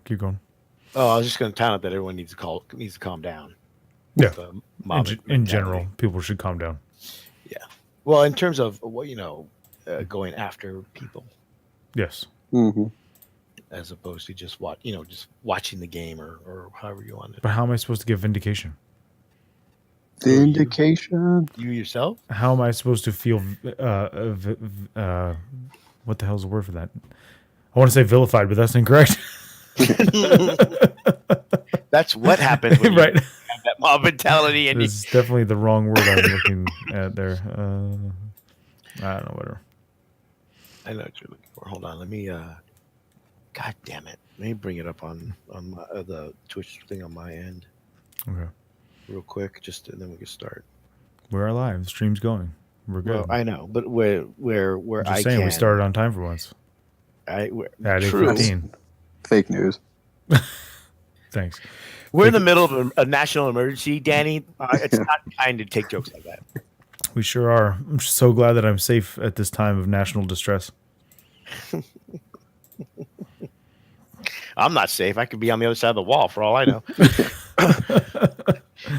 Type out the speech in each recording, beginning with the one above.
Keep going. Oh, I was just going to point out that everyone needs to calm down. Yeah. The mob In general, people should calm down. Yeah. Well, in terms of going after people. Yes. Mm-hmm. As opposed to just watching the game or however you want it. But how am I supposed to give vindication? Vindication? You yourself? How am I supposed to feel? What the hell's the word for that? I want to say vilified, but that's incorrect. That's what happens when right. you have that mob mentality. And it's definitely the wrong word I'm looking at there. I don't know, whatever. I know what you're looking for. Hold on, let me. God damn it! Let me bring it up on the Twitch thing on my end. Okay. Real quick, and then we can start. We're alive. The stream's going. We're good. Well, I know, but where I'm just saying we started on time for once. At true. 8:15. Fake news. Thanks. We're in the middle of a national emergency, Danny. It's not kind to take jokes like that. We sure are. I'm so glad that I'm safe at this time of national distress. I'm not safe. I could be on the other side of the wall for all I know.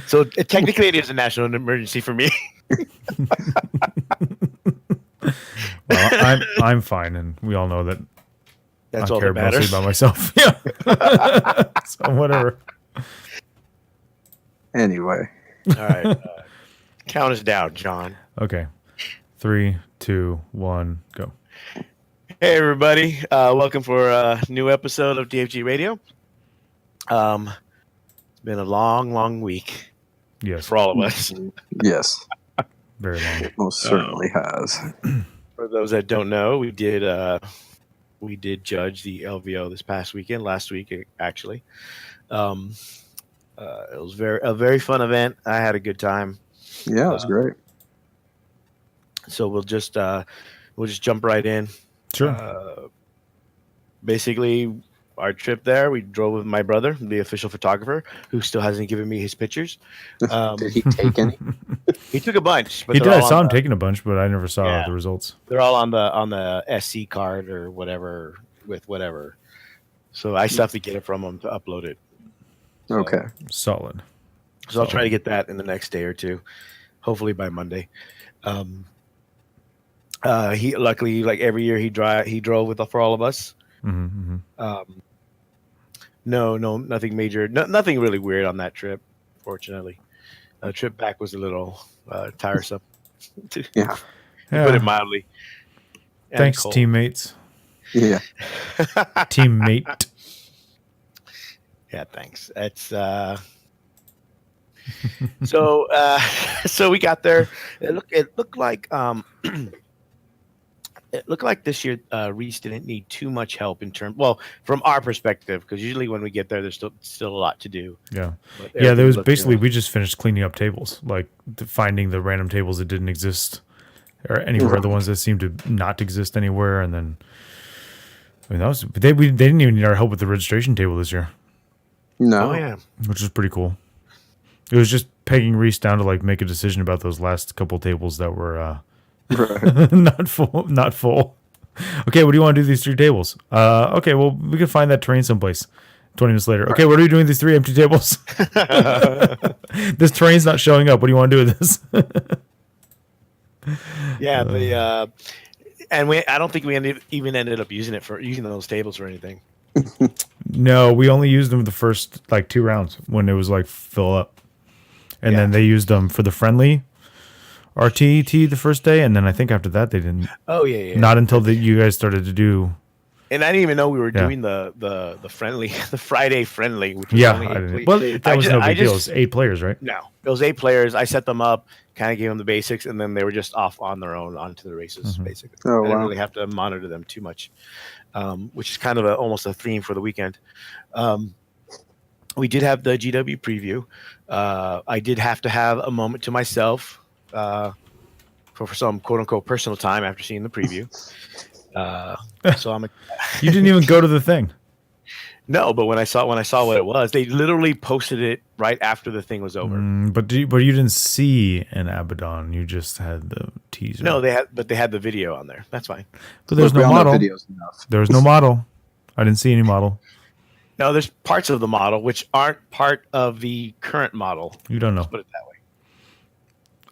So technically, it is a national emergency for me. Well, I'm fine, and we all know that. That's I all care that matters. mostly about myself. Yeah. So whatever. Anyway. All right. Count us down, John. Okay. 3, 2, 1, go. Hey, everybody. Welcome for a new episode of TFG Radio. It's been a long week. Yes. For all of us. Yes. Very long. It most certainly has. For those that don't know, we did judge the LVO this past weekend, last week actually. It was a very fun event. I had a good time. Yeah, it was great. So we'll just jump right in. Sure. Basically, our trip there, we drove with my brother, the official photographer, who still hasn't given me his pictures. Did he take any? He took a bunch. But he did. I saw him taking a bunch, but I never saw the results. They're all on the SC card or whatever with whatever. So I still have to get it from him to upload it. So, okay. Solid. So I'll try to get that in the next day or two, hopefully by Monday. He luckily, like every year, he drove for all of us. Mm-hmm. No, nothing major, nothing really weird on that trip. Fortunately, the trip back was a little tiresome. To put it mildly. And thanks, cold. teammates. Yeah. Teammate. Yeah, thanks. That's so we got there. It looked like this year Reese didn't need too much help from our perspective, because usually when we get there, there's still a lot to do. Yeah. Yeah, there was basically, we just finished cleaning up tables, like finding the random tables that didn't exist or anywhere, the ones that seemed to not exist anywhere, and then they didn't even need our help with the registration table this year. No. Oh yeah. Which was pretty cool. It was just pegging Reese down to like make a decision about those last couple tables that were not full. Okay, what do you want to do these 3 tables? Okay, well, we can find that terrain someplace. 20 minutes later. Okay, what are we doing with these 3 empty tables? This terrain's not showing up. What do you want to do with this? Yeah, I don't think we ended up using those tables or anything. No, we only used them the first like 2 rounds when it was like fill up. And then they used them for the friendly RTT the first day, and then I think after that they didn't. Oh yeah. Not until you guys started to do. And I didn't even know we were doing the friendly, the Friday friendly. Which was I didn't. Well, that was no big deal. It was 8 players, right? No, it was 8 players. I set them up, kind of gave them the basics, and then they were just off on their own onto the races, basically. Oh, I didn't really have to monitor them too much, which is kind of almost a theme for the weekend. We did have the GW preview. I did have to have a moment to myself for some quote unquote personal time after seeing the preview. So you didn't even go to the thing. No, but when I saw what it was, they literally posted it right after the thing was over. But you didn't see an Abaddon. You just had the teaser. No, they had the video on there. That's fine. But there's no model. There was no model. I didn't see any model. No, there's parts of the model which aren't part of the current model. You don't know. Let's put it that way.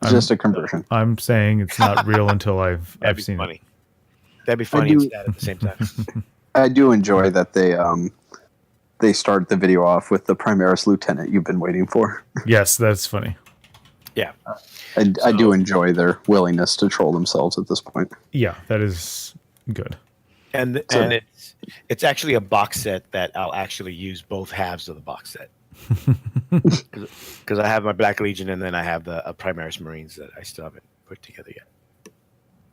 It's just a conversion. I'm saying it's not real until I've That'd seen be funny. it. That'd be funny and sad at the same time. I do enjoy that they start the video off with the Primaris Lieutenant you've been waiting for. Yes, that's funny. Yeah. I do enjoy their willingness to troll themselves at this point. Yeah, that is good. And it's actually a box set that I'll actually use both halves of the box set. Because I have my Black Legion and then I have the Primaris Marines that I still haven't put together yet.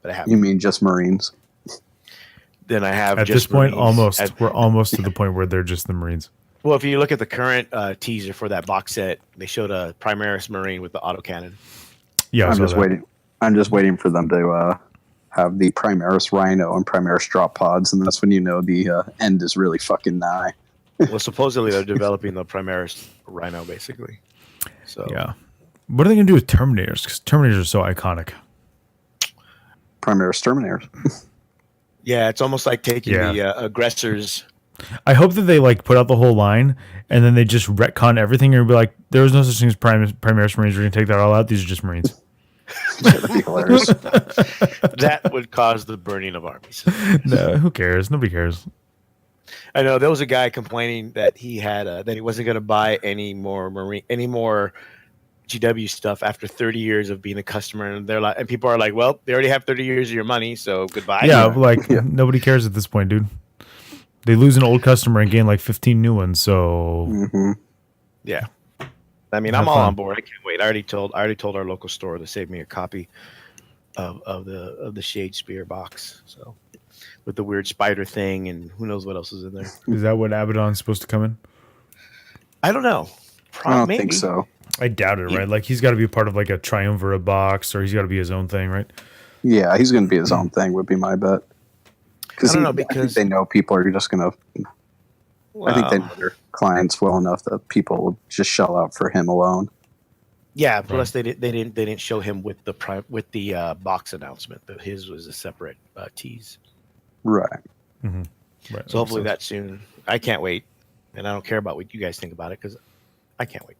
But I have. You mean just Marines? Then I have at just this point Marines. we're almost to the point where they're just the Marines. Well, if you look at the current teaser for that box set, they showed a Primaris Marine with the autocannon. Yeah, I'm just waiting. I'm just waiting for them to have the Primaris Rhino and Primaris drop pods, and that's when you know the end is really fucking nigh. Well, supposedly they're developing the Primaris Rhino, basically. So yeah. What are they going to do with Terminators? Because Terminators are so iconic. Primaris Terminators. Yeah, it's almost like taking the aggressors. I hope that they like put out the whole line and then they just retcon everything and be like, there was no such thing as Primaris Marines. We're going to take that all out. These are just Marines. That'd be hilarious. That would cause the burning of armies. No, who cares? Nobody cares. I know there was a guy complaining that he had that he wasn't going to buy any more GW stuff after 30 years of being a customer, and they're like, and people are like, well, they already have 30 years of your money, so goodbye. Yeah, nobody cares at this point, dude. They lose an old customer and gain like 15 new ones, so yeah. I mean, I'm all on board. I can't wait. I already told our local store to save me a copy of the Shade Spear box. So with the weird spider thing and who knows what else is in there. Is that what Abaddon's supposed to come in? I don't know. I don't think so. I doubt it, right? Like he's got to be part of like a Triumvirate box, or he's got to be his own thing, right? Yeah, he's going to be his own thing. Would be my bet. I don't know, I think because they know people are just going to. I think they know their clients well enough that people will just shell out for him alone. Yeah. Plus, they didn't show him with the box announcement. His was a separate tease. Right. Mm-hmm. Right. So hopefully that soon. I can't wait, and I don't care about what you guys think about it because I can't wait.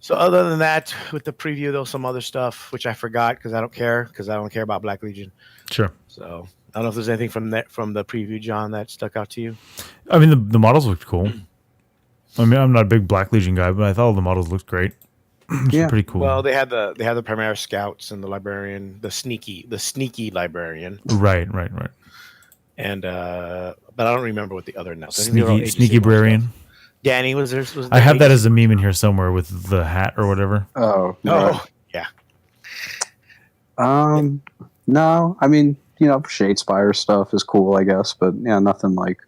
So other than that, with the preview, there was some other stuff which I forgot because I don't care about Black Legion. Sure. So I don't know if there's anything from the preview, John, that stuck out to you. I mean, the models looked cool. I mean, I'm not a big Black Legion guy, but I thought all the models looked great. Yeah, pretty cool. Well, they had the Primaris Scouts and the Librarian, the sneaky Librarian. Right. And but I don't remember what the other announcement. Sneaky Librarian. Danny was there. I have that as a meme in here somewhere with the hat or whatever. Oh, right. Yeah. No, I mean, Shadespire stuff is cool, I guess, but yeah, nothing like.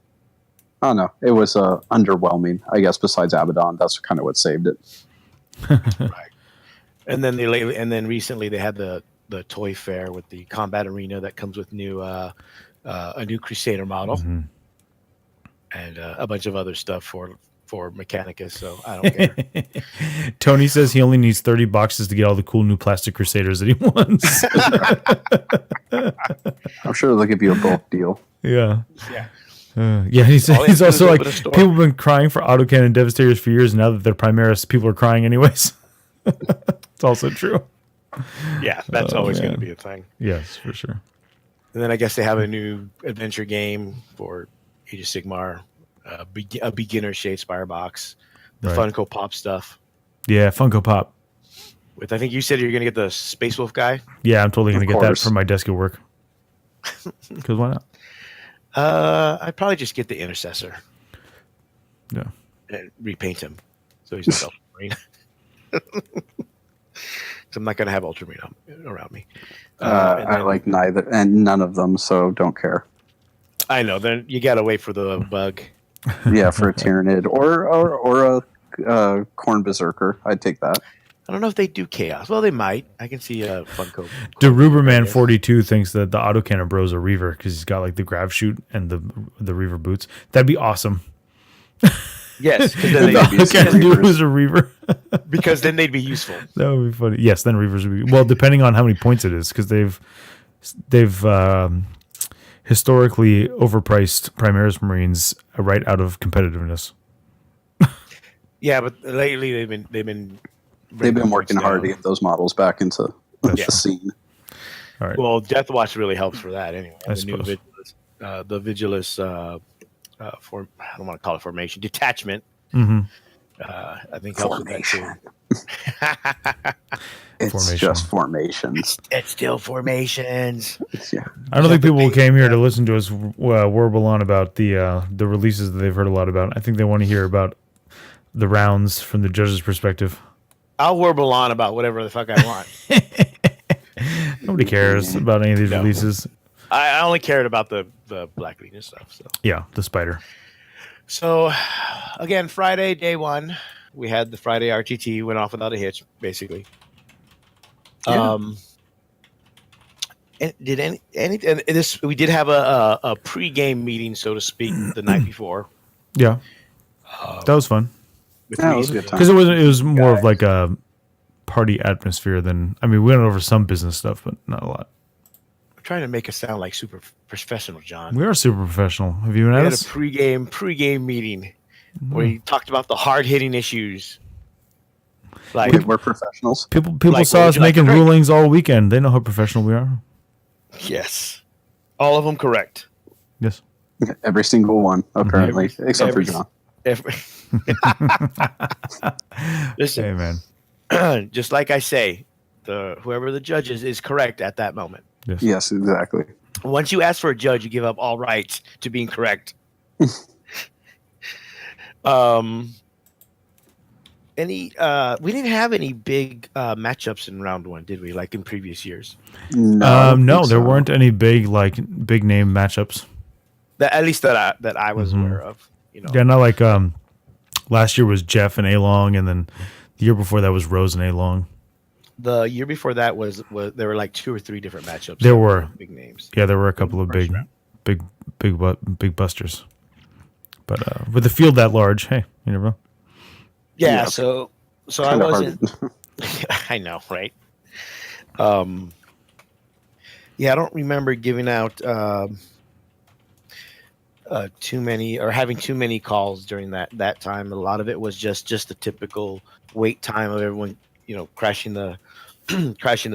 I don't know. It was underwhelming, I guess. Besides Abaddon, that's kind of what saved it. Right. And then recently they had the toy fair with the combat arena that comes with a new Crusader model, and a bunch of other stuff for Mechanicus. So I don't care. Tony says he only needs 30 boxes to get all the cool new plastic Crusaders that he wants. I'm sure they'll give you a bulk deal. Yeah. Yeah. He's also like, people have been crying for autocannon Devastators for years. Now that they're Primaris, people are crying anyways. It's also true. Yeah, that's always going to be a thing. Yes, for sure. And then I guess they have a new adventure game for Age of Sigmar, a beginner Shadespire box, the Funko Pop stuff. Yeah, Funko Pop. With I think you said you're going to get the Space Wolf guy. Yeah, I'm totally going to get that for my desk at work. Because why not? I'd probably just get the Intercessor. Yeah. And repaint him so he's not Ultramarine. I'm not going to have Ultramarine around me. I like neither and none of them, so don't care. I know. Then you got to wait for the bug. Yeah, for a Tyranid or a Corn Berserker. I'd take that. I don't know if they do Chaos. Well, they might. I can see a Funko. DeRuberman 42 thinks that the autocannon bro's a Reaver because he's got like the grab shoot and the Reaver boots. That'd be awesome. Yes, because then the autocannon dude was a Reaver. Because then they'd be useful. That would be funny. Yes, then Reavers would be depending on how many points it is, because they've historically overpriced Primaris Marines right out of competitiveness. Yeah, but lately they've been working hard to get those models back into the scene. All right. Well, Death Watch really helps for that anyway. I The new suppose. Vigilus, I don't want to call it formation, detachment. Mm-hmm. I think helps with that too. It's Formation. just formations. It's still formations. Yeah. I don't think people came here to listen to us warble on about the releases that they've heard a lot about. I think they want to hear about the rounds from the judge's perspective. I'll warble on about whatever the fuck I want. Nobody cares about any of these releases. I only cared about the Black Legion stuff. So. Yeah, the spider. So, again, Friday, day one, we had the Friday RTT, went off without a hitch, basically. Yeah. And we did have a pre-game meeting, so to speak, the night before. Yeah, that was fun. Yeah, it was a good time. Because it was more of like a party atmosphere than, I mean, we went over some business stuff, but not a lot. I'm trying to make us sound like super professional, John. We are super professional. Have you We been at had us? a pre-game meeting where you talked about the hard-hitting issues. Like, We're professionals. People Like, saw what would us you like to making drink? rulings all weekend. They know how professional we are. yes, all of them correct. Yes. Every single one, apparently, except for every- John. Listen, Hey, man. just like I say, whoever the judge is correct at that moment. Yes. Yes, exactly. Once you ask for a judge, you give up all rights to being correct. We didn't have any big matchups in round one, did we? Like in previous years. No, I don't No, think there so. weren't any big name matchups. At least that I was aware of. You know, Yeah, not like last year was Jeff and A-Long, and then the year before that was Rose and A-Long. the year before that was there were like 2 or 3 different matchups. There were. big names. Yeah, there were a couple of First big busters. But with the field that large, hey, you never know. Yeah, Yeah. so I Kinda wasn't. hard. I know, right? Yeah, I don't remember giving out too many or having too many calls during that time. A lot of it was just the typical wait time of everyone, crashing the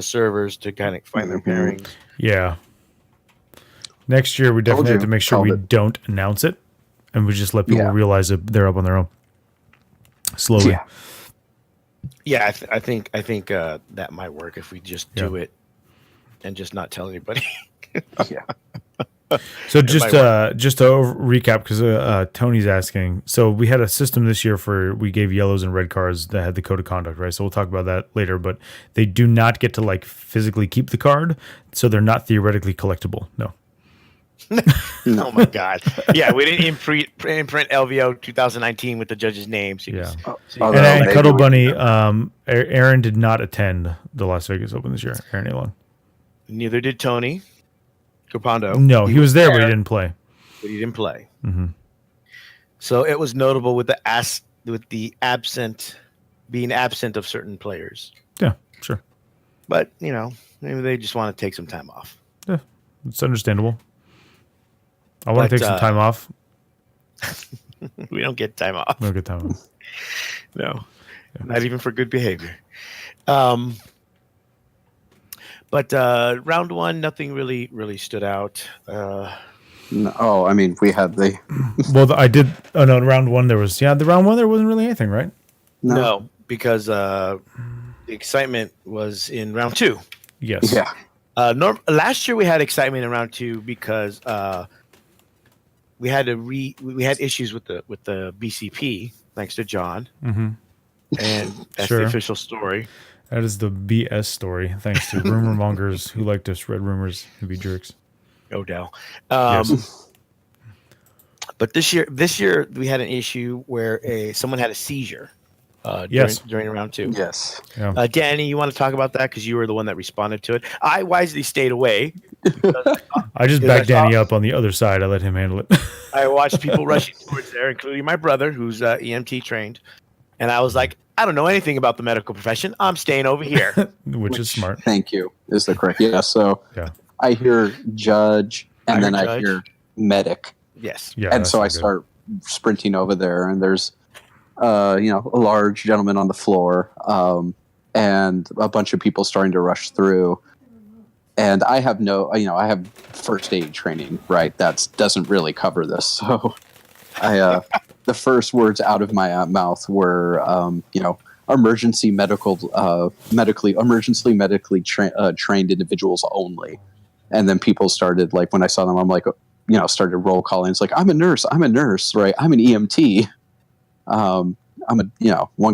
servers to kind of find their pairings. Yeah. Next year, we definitely you. have to make sure Called we it. don't announce it, and we just let people Yeah. realize that they're up on their own. Slowly. Yeah. Yeah, I think that might work if we just do it and just not tell anybody. Yeah. So just might to recap, because Tony's asking. So we had a system this year we gave yellows and red cards that had the code of conduct, right? So we'll talk about that later. But they do not get to physically keep the card, so they're not theoretically collectible. No. Oh my god! Yeah, we didn't imprint LVO 2019 with the judge's names. Yeah. Although And maybe Cuddle we Bunny, can- Aaron did not attend the Las Vegas Open this year. Aaron A-Long. Neither did Tony Capando. No, he was there, but he didn't play. But he didn't play. Mm-hmm. So it was notable with being absent of certain players. Yeah, sure. But maybe they just want to take some time off. Yeah, it's understandable. I want to But, take some time off. We don't get time off. No good time off. No, not even for good behavior. But round one, nothing really stood out. No, I mean, we had the Well, I did. Oh no, round one there was. Yeah, the round one there wasn't really anything, right? No, because the excitement was in round two. Yes. Yeah. Last year we had excitement in round two because we had issues with the BCP thanks to John, Mm-hmm. and that's Sure. the official story. That is the BS story. Thanks to rumor mongers who like to spread rumors and be jerks. Odell. Yes. But this year we had an issue where someone had a seizure Yes. during round two. Yes. Yeah. Danny, you want to talk about that because you were the one that responded to it. I wisely stayed away. I just Is backed that Danny up on the other side. I let him handle it. I watched people rushing towards there, including my brother, who's EMT trained, and I was like, I don't know anything about the medical profession. I'm staying over here. which is smart. Thank you. Is the correct? Yeah. So Yeah. I hear judge and then I Judge. hear medic. Yes. Yeah, And that's so not I good. start sprinting over there, and there's, a large gentleman on the floor, and a bunch of people starting to rush through. And I have I have first aid training, right? That doesn't really cover this. So the first words out of my mouth were, emergency medically trained individuals only. And then people started, like, when I saw them, I'm like, started roll calling. It's like, I'm a nurse, right? I'm an EMT. One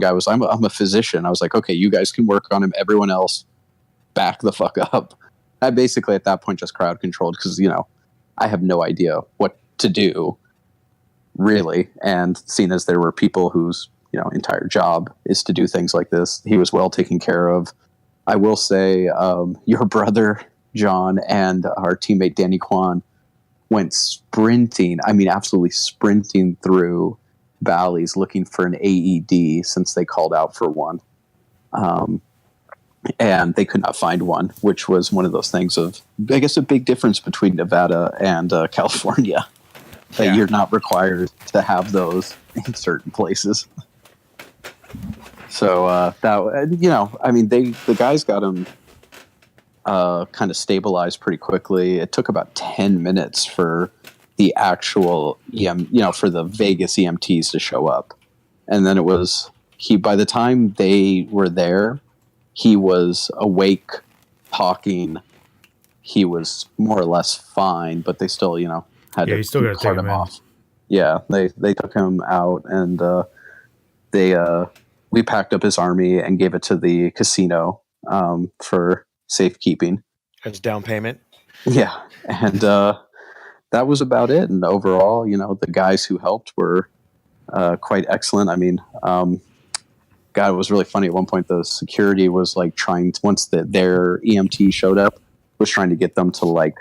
guy was, I'm a physician. I was like, okay, you guys can work on him. Everyone else, back the fuck up. I basically at that point just crowd controlled because, I have no idea what to do, really. And seeing as there were people whose, entire job is to do things like this, he was well taken care of. I will say, your brother, John, and our teammate, Danny Kwan, went sprinting. I mean, absolutely sprinting through valleys looking for an AED since they called out for one. And they could not find one, which was one of those things of, I guess, a big difference between Nevada and California, that you're not required to have those in certain places. So the guys got him kind of stabilized pretty quickly. It took about 10 minutes for the actual for the Vegas EMTs to show up, and then it was by the time they were there, he was awake, talking. He was more or less fine, but they still, had to you still got to take him off. Yeah, they took him out, and we packed up his army and gave it to the casino for safekeeping as down payment. Yeah, and that was about it. And overall, the guys who helped were quite excellent. I mean, God, it was really funny. At one point, the security was like once their EMT showed up, was trying to get them to like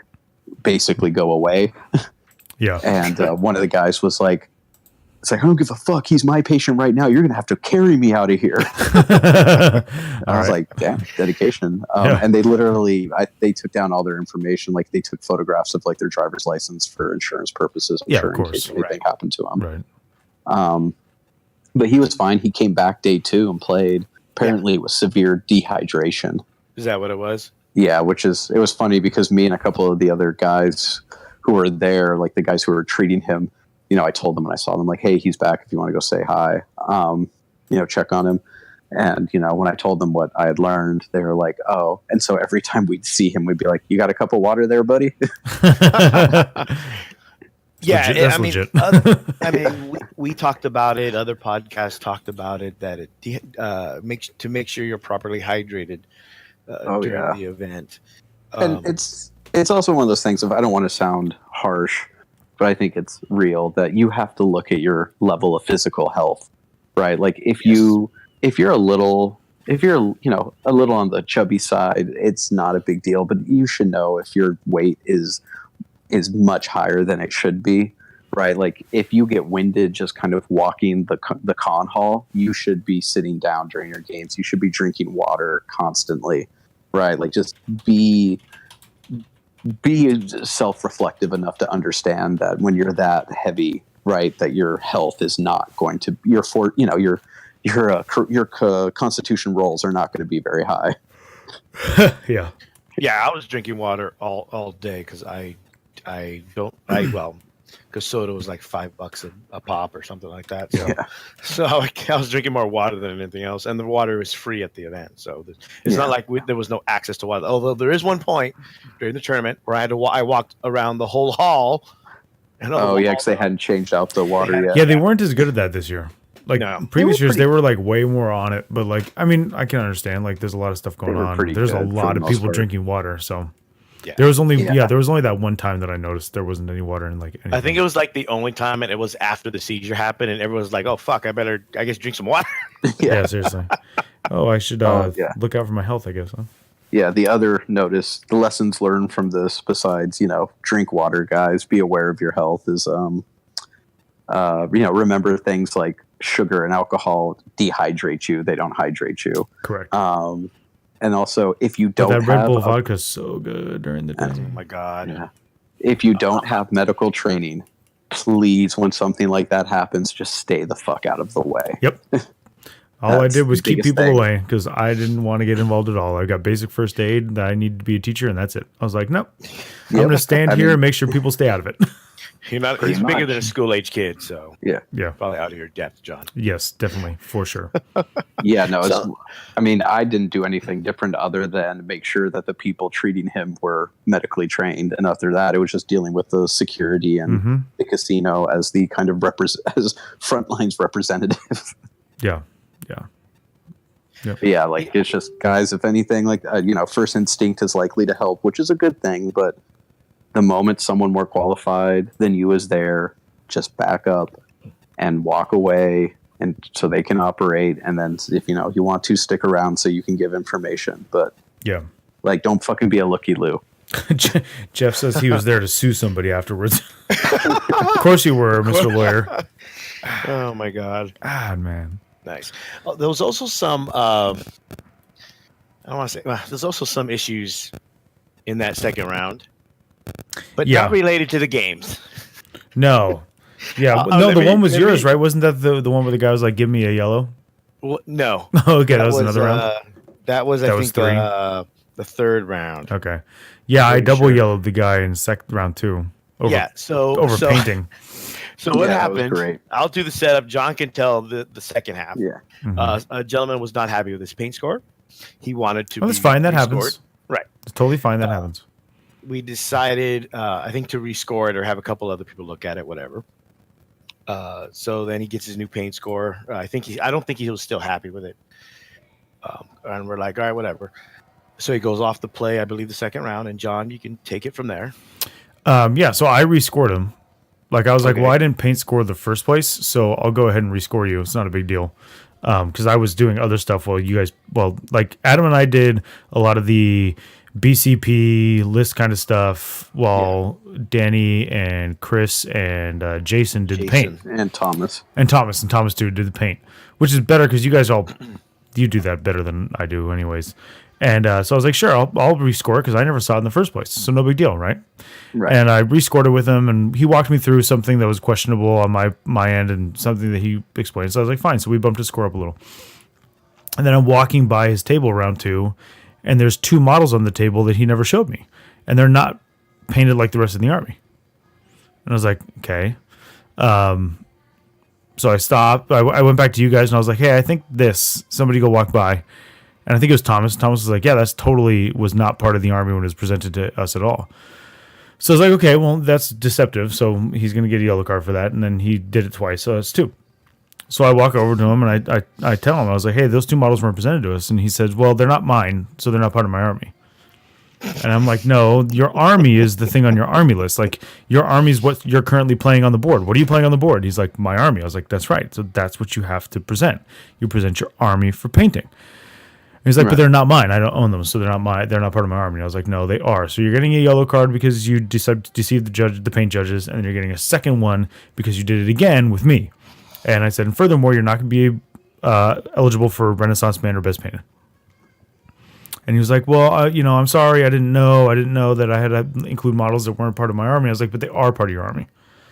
basically go away. Yeah. And one of the guys was like, it's like, I don't give a fuck. He's my patient right now. You're going to have to carry me out of here. I was like, damn, dedication. And they literally, they took down all their information. Like they took photographs of like their driver's license for insurance purposes. I'm sure, of course. in case anything happened to him. Right. But he was fine. He came back day 2 and played. Apparently it was severe dehydration. Is that what it was? Yeah, it was funny because me and a couple of the other guys who were there, like the guys who were treating him, I told them when I saw them, like, hey, he's back if you want to go say hi, check on him. And, when I told them what I had learned, they were like, oh. And so every time we'd see him, we'd be like, you got a cup of water there, buddy? Yeah, that's legit. We talked about it. Other podcasts talked about it, that it make sure you're properly hydrated during the event. And it's also one of those things of, I don't want to sound harsh, but I think it's real that you have to look at your level of physical health, right? Like if you're a little on the chubby side, it's not a big deal, but you should know if your weight is much higher than it should be, right? Like if you get winded just kind of walking the con hall, you should be sitting down during your games. You should be drinking water constantly, right? Like just be self-reflective enough to understand that when you're that heavy, right, that your health is not going to your constitution rolls are not going to be very high. Yeah. I was drinking water all day because because soda was like $5 a pop or something like that. So I was drinking more water than anything else, and the water was free at the event. So it's not like there was no access to water. Although there is one point during the tournament where I walked around the whole hall. Because they hadn't changed out the water yet. Yeah, they weren't as good at that this year. Like previous years, they were like way more on it. But like, I mean, I can understand. Like, there's a lot of stuff going on. There's a lot of people drinking water. So there was only that one time that I noticed there wasn't any water in like anything. I think it was like the only time, and it was after the seizure happened, and everyone was like, "Oh fuck, I guess drink some water." Yeah, seriously. Oh, I should look out for my health, I guess. Huh? Yeah, the lessons learned from this, besides drink water, guys, be aware of your health, is remember things like sugar and alcohol dehydrate you; they don't hydrate you. Correct. And also, if you don't that have Red Bull vodka is so good during the day. Oh my god! Yeah. if you don't have medical training, please, when something like that happens, just stay the fuck out of the way. Yep. All I did was keep people thing. away because I didn't want to get involved at all. I got basic first aid that I needed to be a teacher, and that's it. I was like, nope. I'm going to stand here and make sure people stay out of it. He's bigger than a school-age kid, so yeah. Probably out of your depth, John. Yes, definitely, for sure. Yeah, no, I didn't do anything different other than make sure that the people treating him were medically trained, and after that, it was just dealing with the security and the casino as the kind of as frontlines representative. Yeah. Yep. Yeah, like it's just, guys, if anything, like first instinct is likely to help, which is a good thing, but the moment someone more qualified than you is there, just back up and walk away, and so they can operate. And then if you want to, stick around so you can give information. But like, don't fucking be a looky-loo. Jeff says he was there to sue somebody afterwards. Of course you were, Mr. Lawyer. Oh my God. Man. Nice. There was also some. I don't want to say. There's also some issues in that second round. But not related to the games. No. Yeah. The one was yours, right? Wasn't that the one where the guy was like, give me a yellow? Well, no. Okay, that was another round? That was, I think, the third round. Okay. Yeah, I double yellowed the guy in round 2. Over painting. So what happened? I'll do the setup. John can tell the second half. Yeah. A gentleman was not happy with his paint score. He wanted to that's fine. That happens. Right. It's totally fine. That happens. We decided, I think, to rescore it or have a couple other people look at it, whatever. So then he gets his new paint score. I don't think he was still happy with it. And we're like, all right, whatever. So he goes off the play, I believe, the second round. And John, you can take it from there. So I rescored him. Like, I was like, well, I didn't paint score the first place, so I'll go ahead and rescore you. It's not a big deal. Because I was doing other stuff while you guys, like Adam and I did a lot of the BCP list kind of stuff while Danny and Chris and Jason did the paint. And Thomas. And Thomas too did the paint, which is better because you guys you do that better than I do anyways. And so I was like, sure, I'll rescore it because I never saw it in the first place. So no big deal, right? And I rescored it with him, and he walked me through something that was questionable on my end and something that he explained. So I was like, fine. So we bumped his score up a little. And then I'm walking by his table round 2, and there's 2 models on the table that he never showed me. And they're not painted like the rest of the army. And I was like, okay. So I stopped. I went back to you guys, and I was like, hey, I think somebody go walk by. And I think it was Thomas. Thomas was like, yeah, that's totally was not part of the army when it was presented to us at all. So I was like, okay, well, that's deceptive. So he's going to get a yellow card for that. And then he did it twice. So it's 2. So I walk over to him and I tell him, I was like, hey, those 2 models weren't presented to us. And he says, well, they're not mine, so they're not part of my army. And I'm like, no, your army is the thing on your army list. Like, your army is what you're currently playing on the board. What are you playing on the board? He's like, my army. I was like, that's right. So that's what you have to present. You present your army for painting. And he's like, but they're not mine. I don't own them, so they're not mine. They're not part of my army. And I was like, no, they are. So you're getting a yellow card because you deceived the paint judges, and then you're getting a second one because you did it again with me. And I said, and furthermore, you're not going to be eligible for Renaissance Man or Best Painted. And he was like, well, I'm sorry. I didn't know that I had to include models that weren't part of my army. I was like, but they are part of your army.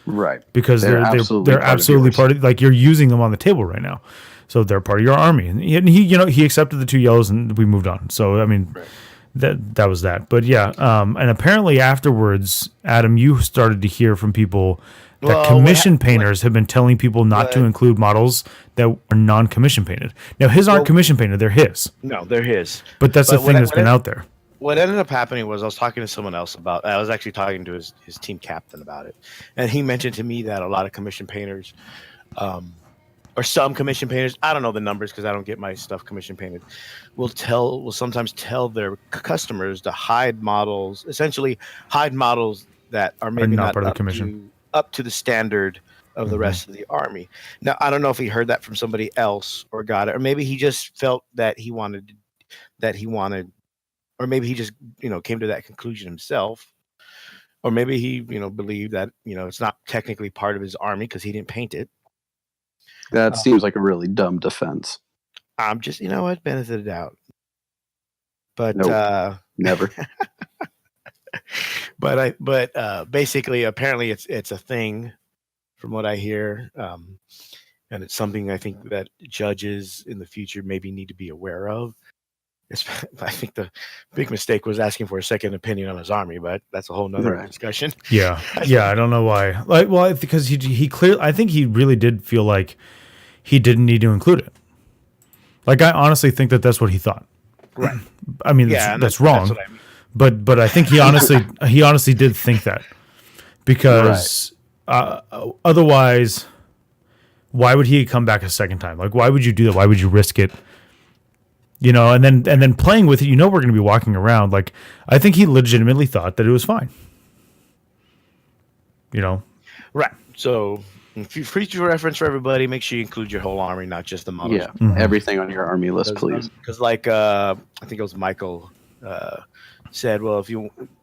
Right. Because they're absolutely part of, like, you're using them on the table right now. So they're part of your army. And he accepted the 2 yellows, and we moved on. So, I mean, that was that. But yeah, and apparently afterwards, Adam, you started to hear from people that commission painters have been telling people not to include models that are non-commission painted. Now, his aren't commission painted; they're his. No, they're his. But that's the thing that's been out there. What ended up happening was I was talking to someone else about. I was actually talking to his team captain about it, and he mentioned to me that a lot of commission painters, or some commission painters, I don't know the numbers because I don't get my stuff commission painted, will sometimes tell their customers to hide models, essentially hide models that are maybe not part of the commission. Up to the standard of the rest of the army. Now, I don't know if he heard that from somebody else or got it, or maybe he just felt that he wanted, or maybe he just, came to that conclusion himself, or maybe he, believed that, it's not technically part of his army because he didn't paint it. That seems like a really dumb defense. I'm just, benefit of the doubt. But nope, never. but basically, apparently, it's a thing, from what I hear, and it's something I think that judges in the future maybe need to be aware of. I think the big mistake was asking for a second opinion on his army, but that's a whole nother discussion. Yeah, I don't know why. Like, well, because he clearly, I think he really did feel like he didn't need to include it. Like, I honestly think that that's what he thought. Right. I mean, that's wrong. That's what I mean. But I think he honestly did think that, because otherwise, why would he come back a second time? Like, why would you do that? Why would you risk it? You know, and then playing with it, you know, we're going to be walking around. Like, I think he legitimately thought that it was fine. You know, right? So, for future reference for everybody, make sure you include your whole army, not just the models. Yeah, everything on your army list, please. Because, like, I think it was Michael said, well,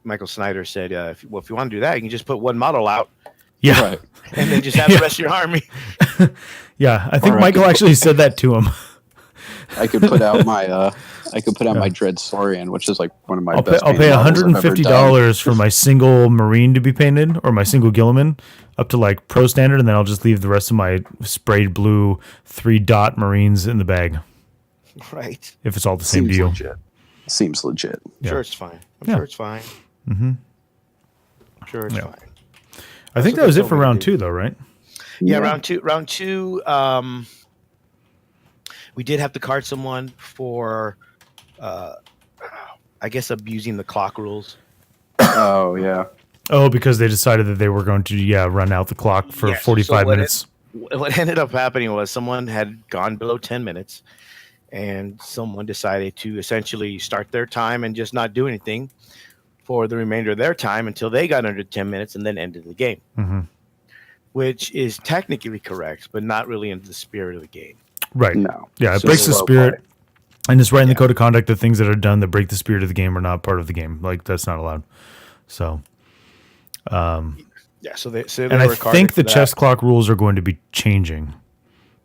Michael Snyder said, if you want to do that, you can just put one model out. Yeah, right, and then just have the rest of your army. Yeah, I think Michael actually said that to him. I could put out my my Dread Saurian, which is like one of my best. I'll pay $150 for my single Marine to be painted, or my single Gilliman, up to like pro standard, and then I'll just leave the rest of my sprayed blue 3-dot Marines in the bag. Right. If it's all the same deal. Legit. Seems legit. I'm sure it's fine. I'm sure it's fine. Mm-hmm. I'm sure it's fine. I think that was it for round 2, though, right? Yeah, round two. We did have to card someone for, I guess, abusing the clock rules. Oh, yeah. Oh, because they decided that they were going to, run out the clock for 45 minutes. What ended up happening was someone had gone below 10 minutes, and someone decided to essentially start their time and just not do anything for the remainder of their time until they got under 10 minutes and then ended the game. Mm-hmm. Which is technically correct, but not really in the spirit of the game. Right. No. Yeah, it breaks the spirit. And it's right in the code of conduct that things that are done that break the spirit of the game are not part of the game. Like, that's not allowed. So, so they and I think the chess clock rules are going to be changing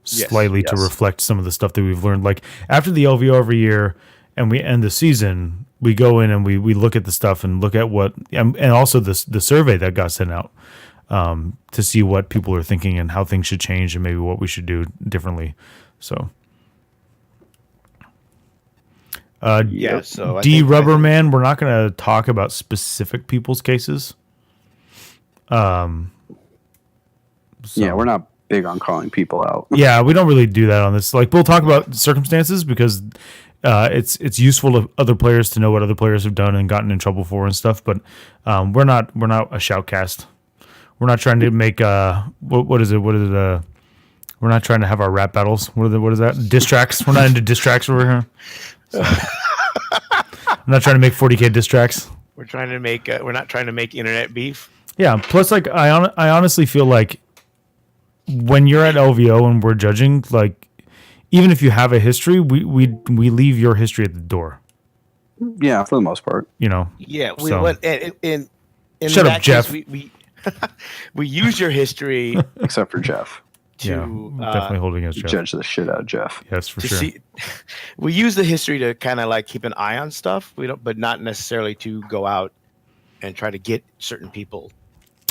slightly to reflect some of the stuff that we've learned. Like, after the LVO every year and we end the season, we go in and we look at the stuff and look at what, and also the survey that got sent out to see what people are thinking and how things should change and maybe what we should do differently. So, so D Rubberman, we're not going to talk about specific people's cases. Yeah, we're not big on calling people out. Yeah, we don't really do that on this. Like, we'll talk about circumstances because it's useful to other players to know what other players have done and gotten in trouble for and stuff. But we're not a shoutcast. We're not trying to make what is it? We're not trying to have our rap battles. What is that? Diss tracks. We're not into diss tracks over here. So. I'm not trying to make 40K diss tracks. We're trying to make. We're not trying to make internet beef. Yeah. Plus, like, I honestly feel like when you're at LVO and we're judging, like, even if you have a history, we leave your history at the door. Yeah, for the most part. You know. Yeah. In shut up, Jeff. We use your history, except for Jeff. Definitely holding against Jeff. Judge the shit out of Jeff. Yes, for sure. We use the history to kind of like keep an eye on stuff. We don't, but not necessarily to go out and try to get certain people.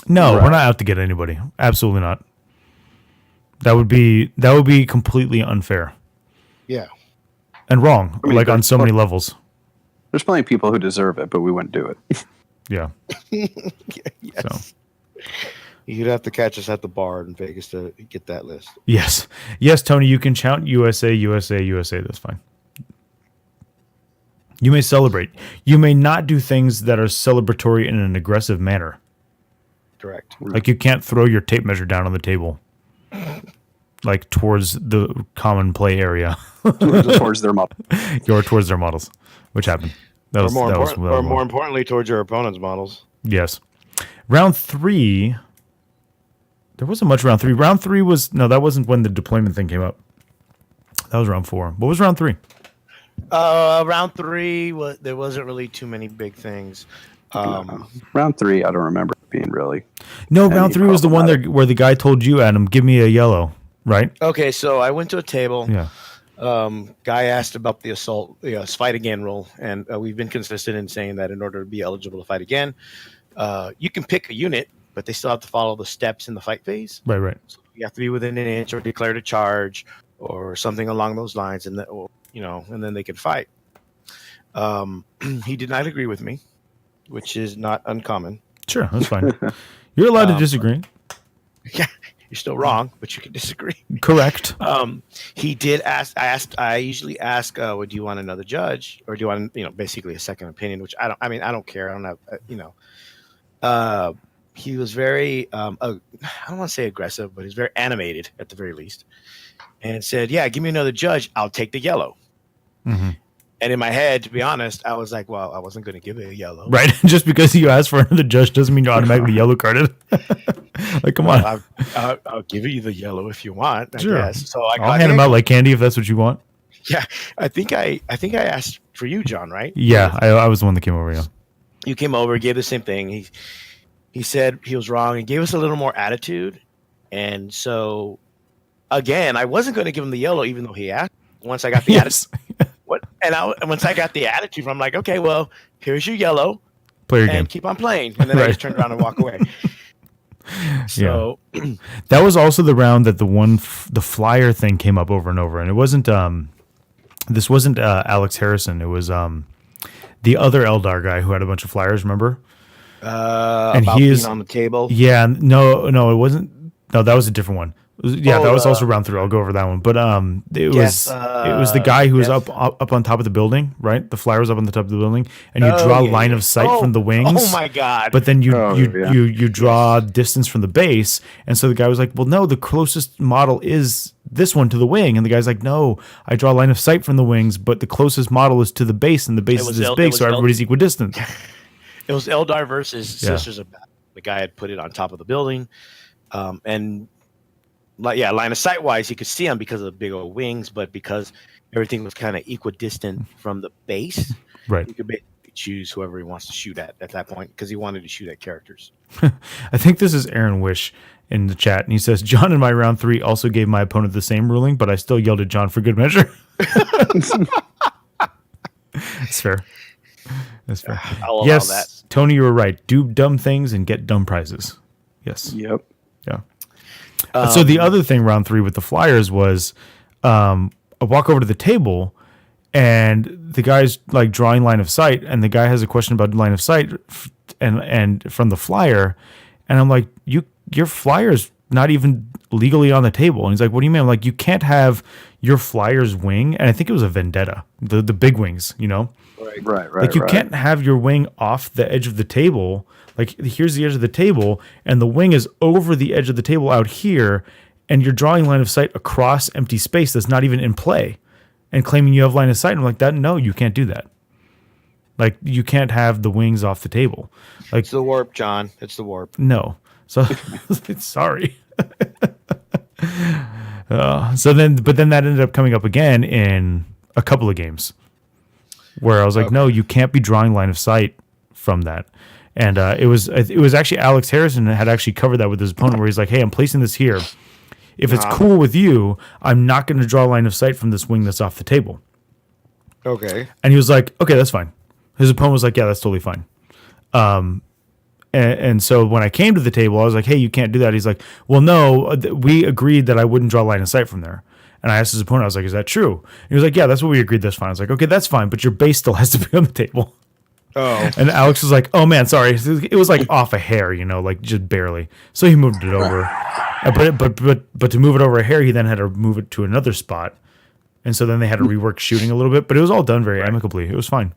No, we're not out to get anybody. Absolutely not. That would be completely unfair. Yeah, and wrong. I mean, on so many levels. There's plenty of people who deserve it, but we wouldn't do it. Yeah. Yes. So. You'd have to catch us at the bar in Vegas to get that list. Yes, Tony, you can chant USA, USA, USA. That's fine. You may celebrate. You may not do things that are celebratory in an aggressive manner. Correct. Like, you can't throw your tape measure down on the table, like towards the common play area, towards their model, or towards their models, which happened. More importantly, towards your opponent's models. Yes. Round 3. There wasn't much round 3. Round 3 that wasn't when the deployment thing came up. That was round 4. What was round 3? Round 3 there wasn't really too many big things. Round 3, I don't remember it being really. No, round 3 was the one where the guy told you, Adam, give me a yellow, right? Okay, so I went to a table. Yeah. Guy asked about the assault, fight again rule, and we've been consistent in saying that in order to be eligible to fight again, you can pick a unit, but they still have to follow the steps in the fight phase. Right. So you have to be within an inch or declare a charge or something along those lines, and and then they can fight. He did not agree with me, which is not uncommon. Sure, that's fine. You're allowed to disagree. Yeah, you're still wrong, but you can disagree. Correct. He did ask. I usually ask, "Do you want another judge, or do you want, basically a second opinion?" Which I don't. I mean, I don't care. I don't have, He was very. I don't want to say aggressive, but he's very animated at the very least, and said, "Yeah, give me another judge. I'll take the yellow." Mm-hmm. And in my head, to be honest, I was like, well, I wasn't going to give it a yellow. Right. Just because you asked for another judge doesn't mean you're automatically yellow carded. Like, come on. I'll give you the yellow if you want, I sure. guess. So I'll hand them out like candy if that's what you want. Yeah. I think I asked for you, John, right? Yeah. I was the one that came over, yeah. You came over, gave the same thing. He said he was wrong and gave us a little more attitude. And so, again, I wasn't going to give him the yellow, even though he asked. Once I got the attitude. Once I got the attitude, I'm like, okay, well, here's your yellow. Play your game. game. Keep on playing. And then I just turned around and walk away. So that was also the round that the flyer thing came up over and over. And it wasn't, this wasn't Alex Harrison. It was the other Eldar guy who had a bunch of flyers, remember? And about being on the table. Yeah, no, it wasn't. No, that was a different one. That was also round 3. I'll go over that one. But it was the guy who was up on top of the building, right? The flyer was up on the top of the building, and you draw line of sight from the wings. Oh my god! But then you draw distance from the base, and so the guy was like, "Well, no, the closest model is this one to the wing," and the guy's like, "No, I draw line of sight from the wings, but the closest model is to the base, and the base is this big, so everybody's equidistant." It was Eldar versus Sisters of Battle. The guy had put it on top of the building, and. Line of sight wise, you could see him because of the big old wings, but because everything was kind of equidistant from the base, right? You could basically choose whoever he wants to shoot at that point because he wanted to shoot at characters. I think this is Aaron Wish in the chat, and he says, John in my round 3 also gave my opponent the same ruling, but I still yelled at John for good measure. That's fair. That's fair. I'll allow that. Tony, you were right. Do dumb things and get dumb prizes. Yes. Yep. Yeah. So the other thing, round 3 with the flyers was I walk over to the table and the guy's like drawing line of sight, and the guy has a question about line of sight and from the flyer, and I'm like, your flyer's not even legally on the table. And he's like, what do you mean? I'm like, you can't have your flyer's wing, and I think it was a Vendetta, the big wings, Right. Like you can't have your wing off the edge of the table. Like here's the edge of the table, and the wing is over the edge of the table out here, and you're drawing line of sight across empty space that's not even in play, and claiming you have line of sight. And I'm like, that no, you can't do that. Like you can't have the wings off the table. Like it's the warp, John. It's the warp. No, so sorry. But then that ended up coming up again in a couple of games, where I was like, no, you can't be drawing line of sight from that. And it was actually Alex Harrison that had actually covered that with his opponent, where he's like, hey, I'm placing this here. If it's cool with you, I'm not going to draw line of sight from this wing that's off the table. Okay. And he was like, okay, that's fine. His opponent was like, yeah, that's totally fine. And so when I came to the table, I was like, hey, you can't do that. He's like, well, no, we agreed that I wouldn't draw line of sight from there. And I asked his opponent, I was like, is that true? And he was like, yeah, that's what we agreed. That's fine. I was like, okay, that's fine, but your base still has to be on the table. Oh. And Alex was like, oh man, sorry. It was like off a hair, like just barely. So he moved it over. But to move it over a hair, he then had to move it to another spot. And so then they had to rework shooting a little bit, but it was all done very amicably. It was fine.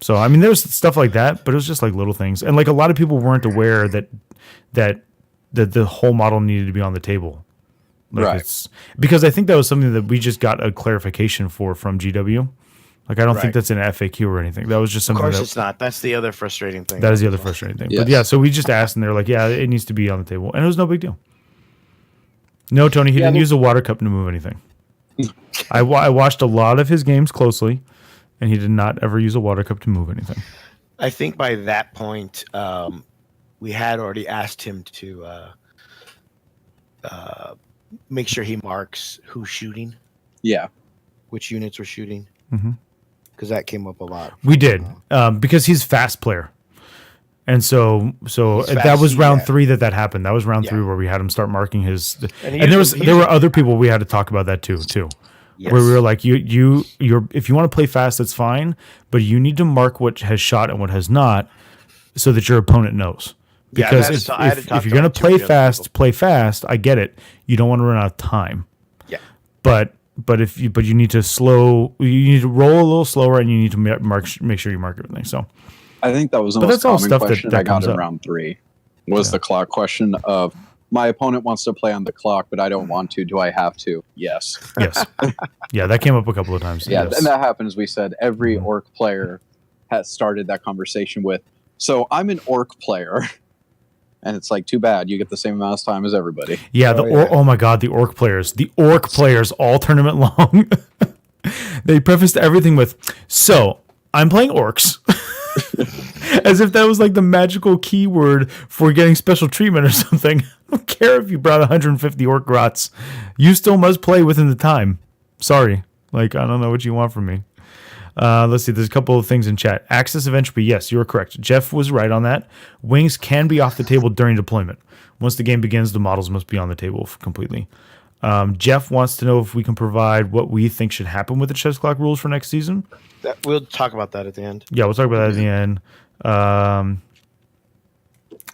So, I mean, there was stuff like that, but it was just like little things. And like a lot of people weren't aware that the whole model needed to be on the table. Like right. Because I think that was something that we just got a clarification from GW. Like, I don't think that's an FAQ or anything. That was just something. Of course, it's not. That's the other frustrating thing. That is the other frustrating thing. Yes. But yeah, so we just asked, and they're like, yeah, it needs to be on the table. And it was no big deal. No, Tony, he didn't use a water cup to move anything. I watched a lot of his games closely, and he did not ever use a water cup to move anything. I think by that point, we had already asked him to make sure he marks who's shooting. Yeah. which units were shooting? Mhm. Because that came up a lot. We did because he's fast player, and so He's that fast, was round yeah. 3 that happened. That was round Yeah. 3 where we had him start marking his. And And there were other people we had to talk about that too. Yes. Where we were like, you're if you want to play fast, that's fine, but you need to mark what has shot and what has not, so that your opponent knows. Yeah, Because I had to talk if you're to, gonna like, 2 play other fast, people. play fast. I get it. You don't want to run out of time. Yeah. But you need to slow. You need to roll a little slower, and you need to make sure you mark everything. So I think that was the But most that's all common stuff that- question that I got comes in up. round 3. Was Yeah. the clock question of my opponent wants to play on the clock, but I don't want to. Do I have to? Yes. yes, yeah, that came up a couple of times. Yeah, yes. and that happens. We said every Mhm. orc player has started that conversation with, so I'm an orc player. And it's like, too bad. You get the same amount of time as everybody. Yeah, yeah. oh my god, the orc players all tournament long. They prefaced everything with, "So I'm playing orcs," as if that was like the magical keyword for getting special treatment or something. I don't care if you brought 150 orc grots, you still must play within the time. Sorry, like I don't know what you want from me. Let's see. There's a couple of things in chat. Access entropy. Yes, you are correct. Jeff was right on that. Wings can be off the table during deployment. Once the game begins, the models must be on the table completely. Jeff wants to know if we can provide what we think should happen with the chess clock rules for next season. We'll talk about that at the end. Yeah, we'll talk about that at the end. I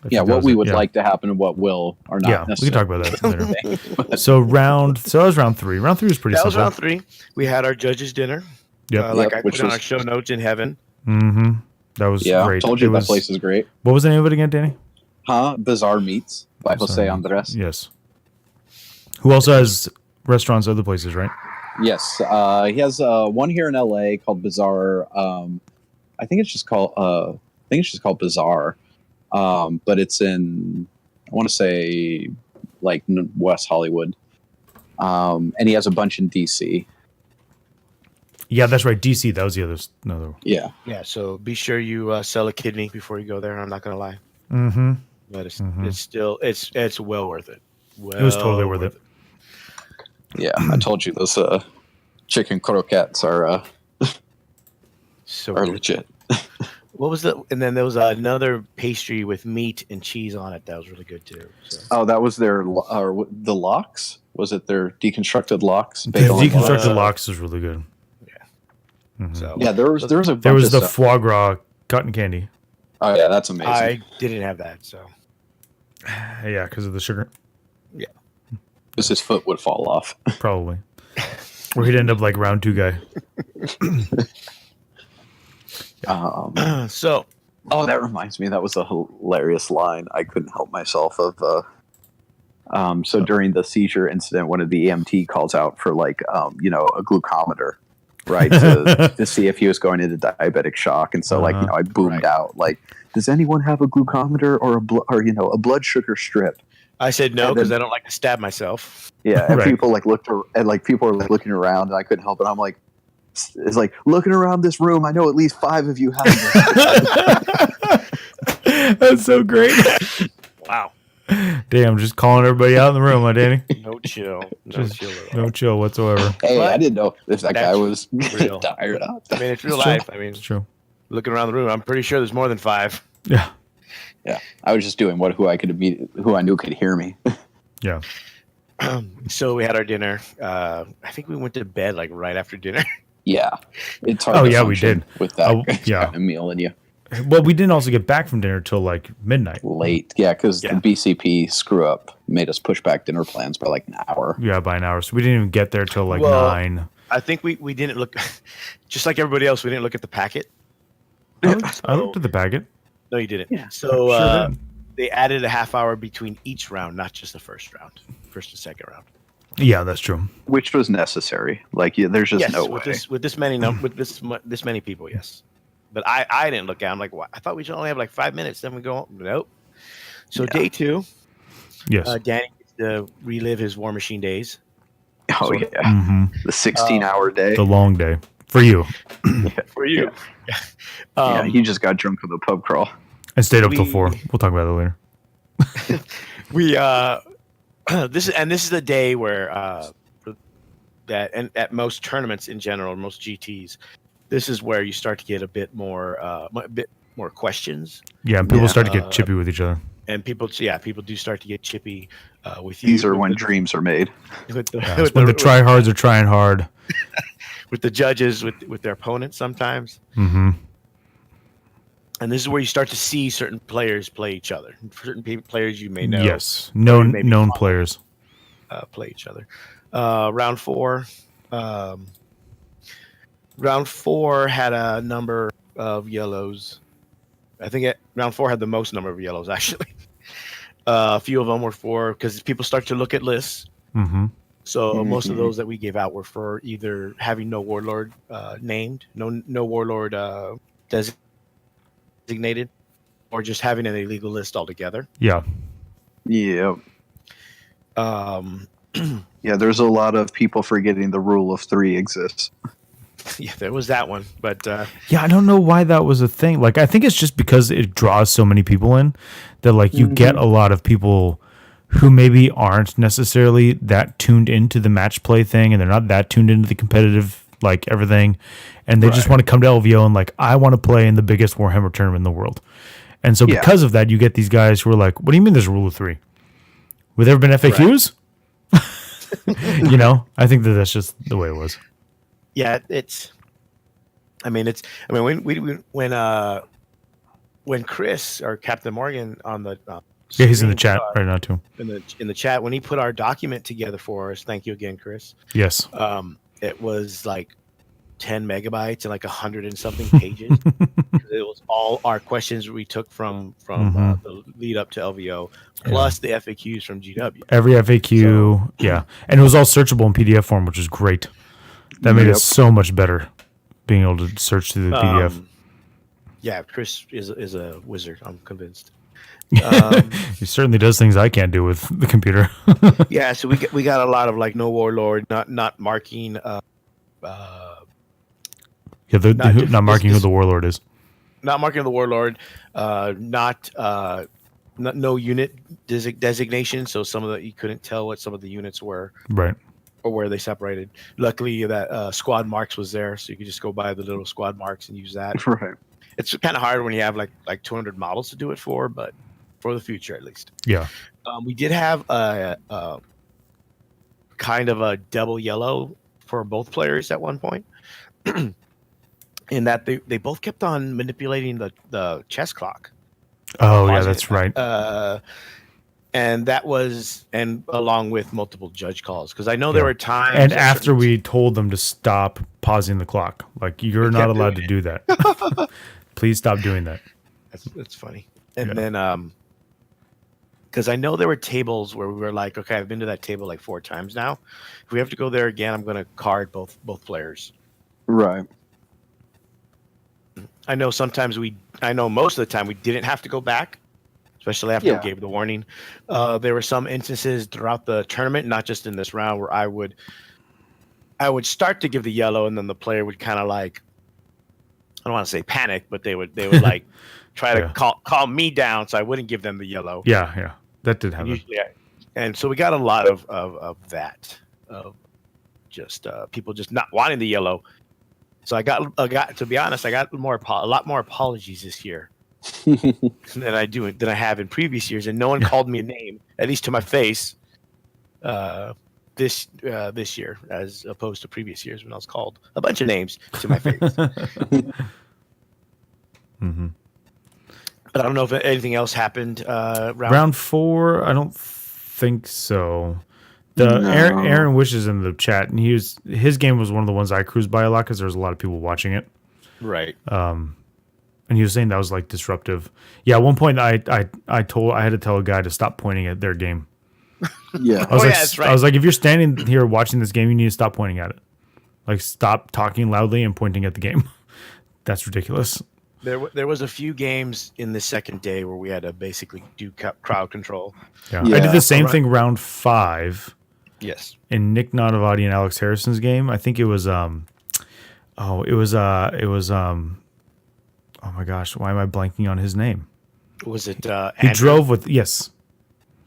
think that what was we it. would Yeah. like to happen and what will or not. Yeah, we can necessarily. talk about that later. So that was round 3. Round 3 was pretty That was simple. round 3. We had our judges' dinner. Yep. Like Yep, I which put on was- our show notes in heaven. Mm-hmm. That was Yeah, great. told you It that was- place is great. What was the name of it again, Danny? Bizarre Meats by Jose Sorry. Andres. Yes. Who also has restaurants other places, right? Yes, he has one here in LA called Bizarre. I think it's just called Bizarre, but it's in, I want to say, like West Hollywood, and he has a bunch in DC. Yeah, that's right. DC. That was the other. Another. Yeah, Yeah, so be sure you sell a kidney before you go there. I'm not gonna lie, Mm-hmm. but it's Mhm. it's still it's well worth it. It was totally worth it. yeah. I told you those chicken croquettes are So are good. legit. What was the? And then there was another pastry with meat and cheese on it that was really good too. So. Oh, that was their the lox. Was it their deconstructed lox? The Bagel and lox? deconstructed lox is really good. Yeah. Mhm. So Yeah, there was a There bunch was of the stuff. foie gras cotton candy. Oh yeah, that's amazing. I didn't have that. So Yeah, because of the sugar, Because his foot would fall off. probably. Or he'd end up like round 2 guy. so Oh, that reminds me. That was a hilarious line. I couldn't help myself. So during the seizure incident, one of the EMT calls out for like, a glucometer, right, to see if he was going into diabetic shock. And so, I boomed Right. out like, "Does anyone have a glucometer or a blood sugar strip?" I said no And because then- I don't like to stab myself. Yeah, and Right. people people were like looking around, and I couldn't help it. I'm like, it's like looking around this room. I know at least 5 of you have this. That's so great. Wow. Damn, just calling everybody out in the room, huh, Danny? No chill. No Just chill at all. No chill whatsoever. Hey, But I didn't know if that guy that's was real. tired out. I mean, it's real It's true. life. I mean, It's true. looking around the room, I'm pretty sure there's more than 5. Yeah. Yeah, I was just doing who I knew could hear me. Yeah. So we had our dinner. I think we went to bed like right after dinner. Yeah, it's hard. Oh, to yeah, we function did. with that Yeah. kind of meal in you Well, we didn't also get back from dinner till like midnight. late. Yeah, because Yeah. the BCP screw up made us push back dinner plans by like an hour. Yeah, by an hour. So we didn't even get there till like Well, 9. I think we didn't look, just like everybody else, we didn't look at the packet. I looked at the packet. No, you didn't. Yeah. So Sure did. they added a half hour between each round, not just the first and second round. Yeah, that's true. Which was necessary. Like, there's just Yes, no with way. this many people, yes. But I didn't look at. I'm like, what? I thought we should only have like 5 minutes. Then we go. Home. Nope. So Yeah. day 2, Yes. Danny gets to relive his War Machine days. Oh sort yeah, of. hmm the 16-hour day. The long day for you. For you. Yeah, he just got drunk with a pub crawl. And stayed up till We- 4. We'll talk about that later. We this is the day where that, and at most tournaments in general, most GTs, this is where you start to get a bit more questions. Yeah, and people start to get chippy with each other. And people do start to get chippy with you. These are when dreams are made. When the tryhards are trying hard. With the judges, with their opponents sometimes. Mm-hmm. And this is where you start to see certain players play each other. Certain players you may know. Yes, known players play each other. Round 4. Round 4 had a number of yellows. I think round 4 had the most number of yellows, actually. A few of them were for, because people start to look at lists. Mm-hmm. So most of those that we gave out were for either having no warlord named, no warlord designated, or just having an illegal list altogether. Yeah. Yeah. Yeah, there's a lot of people forgetting the rule of 3 exists. Yeah, there was that one, but yeah, I don't know why that was a thing. Like, I think it's just because it draws so many people in that, like, you get a lot of people who maybe aren't necessarily that tuned into the match play thing, and they're not that tuned into the competitive, like, everything, and they just want to come to LVO and, like, I want to play in the biggest Warhammer tournament in the world. And so because of that, you get these guys who are like, what do you mean there's a rule of 3? Would there have been FAQs? You know, I think that's just the way it was. Yeah, when Chris or Captain Morgan on the he's in the chat right now too. In the chat, when he put our document together for us, thank you again, Chris. Yes. It was like 10 megabytes and like 100 and something pages. It was all our questions we took from the lead up to LVO, plus the FAQs from GW. Every FAQ, and it was all searchable in PDF form, which is great. That made it so much better, being able to search through the PDF. Yeah, Chris is a wizard. I'm convinced. He certainly does things I can't do with the computer. Yeah, so we got a lot of like no warlord, not marking. Not marking who the warlord is. Not marking the warlord. No unit designation. So some of you couldn't tell what some of the units were. Right. Or where they separated. Luckily, that squad marks was there, so you could just go by the little squad marks and use that. Right. It's kind of hard when you have like 200 models to do it for, but for the future at least. Yeah. We did have a kind of a double yellow for both players at one point, in that they both kept on manipulating the chess clock. Oh yeah, that's right. And that was, and along with multiple judge calls, because I know there were times. And after we told them to stop pausing the clock, like, you're not allowed to do that. Please stop doing that. That's funny. And then, because I know there were tables where we were like, okay, I've been to that table like 4 times now. If we have to go there again, I'm going to card both players. Right. I know most of the time we didn't have to go back, especially after we gave the warning. There were some instances throughout the tournament, not just in this round, where I would start to give the yellow, and then the player would kind of like, I don't want to say panic, but they would like try to calm me down so I wouldn't give them the yellow. Yeah, that did happen. And so we got a lot of that, of just people just not wanting the yellow. So I got to be honest, I got a lot more apologies this year than I have in previous years, and no one called me a name, at least to my face, this year, as opposed to previous years when I was called a bunch of names to my face. Mm-hmm. But I don't know if anything else happened. Round 4, I don't think so. Aaron wishes in the chat, and his game was one of the ones I cruised by a lot because there was a lot of people watching it. Right. And he was saying that was like disruptive. Yeah, at one point I had to tell a guy to stop pointing at their game. Yeah. That's right. I was like, if you're standing here watching this game, you need to stop pointing at it. Like, stop talking loudly and pointing at the game. That's ridiculous. There was a few games in the second day where we had to basically do crowd control. Yeah. I did the same thing round 5. Yes. In Nick Nonavati and Alex Harrison's game. I think it was oh my gosh, why am I blanking on his name? Was it he drove with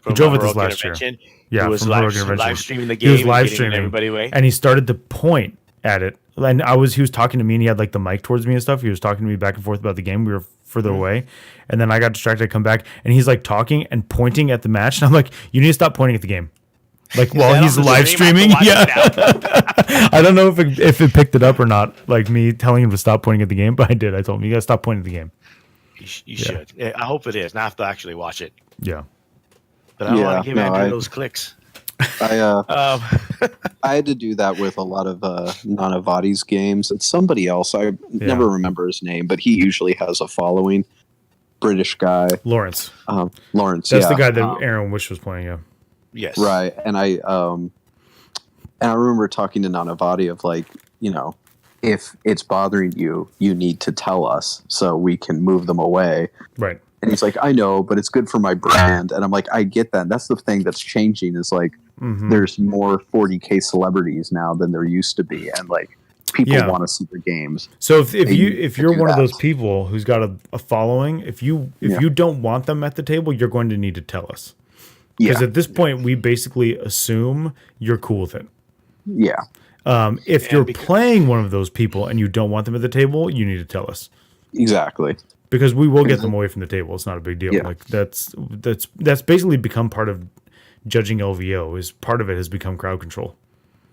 from drove it this Heroic last year. Intervention, Yeah, who was from live, Heroic Intervention. live streaming the He was game, live and getting streaming everybody away. and he started to point at it. And he was talking to me, and he had like the mic towards me and stuff. He was talking to me back and forth about the game. We were further away, and then I got distracted. I come back, and he's like talking and pointing at the match, and I'm like, "You need to stop pointing at the game." Like while he's live streaming. Yeah, I don't know if it picked it up or not. Like me telling him to stop pointing at the game, but I did. I told him you gotta stop pointing at the game. You should. I hope it is. Now I have to actually watch it. Yeah, but I don't want to give Andrew those clicks. I had to do that with a lot of Nanavati's games. It's somebody else. I never remember his name, but he usually has a following. British guy. Lawrence. Lawrence. That's the guy that Aaron Wish was playing. Yeah. Yes. Right. And I remember talking to Nanavati of like, you know, if it's bothering you, you need to tell us so we can move them away. Right. And he's like, I know, but it's good for my brand. And I'm like, I get that. That's the thing that's changing is like, there's more 40K celebrities now than there used to be. And like, people want to see their games. So if you're one of those people who's got a following, if you don't want them at the table, you're going to need to tell us. Because at this point, we basically assume you're cool with it. Yeah. If you're playing one of those people and you don't want them at the table, you need to tell us. Exactly. Because we will get them away from the table. It's not a big deal. Yeah. Like that's basically become part of judging LVO. Is part of it has become crowd control.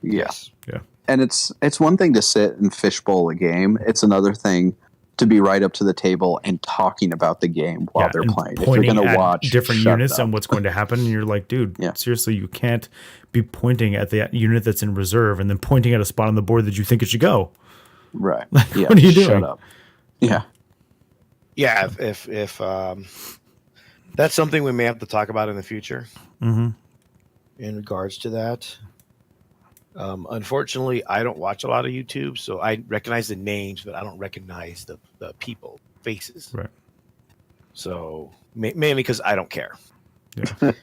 Yes. Yeah. And it's one thing to sit and fishbowl a game. It's another thing to be right up to the table and talking about the game while they're playing. If you're going to watch different units and what's going to happen, and you're like, dude, seriously, you can't be pointing at the unit that's in reserve and then pointing at a spot on the board that you think it should go. Right. Like, what are you doing? Shut up. Yeah. Yeah. If that's something we may have to talk about in the future. Mm-hmm. In regards to that. Unfortunately, I don't watch a lot of YouTube, so I recognize the names, but I don't recognize the people, faces. Right. So mainly because I don't care. Yeah.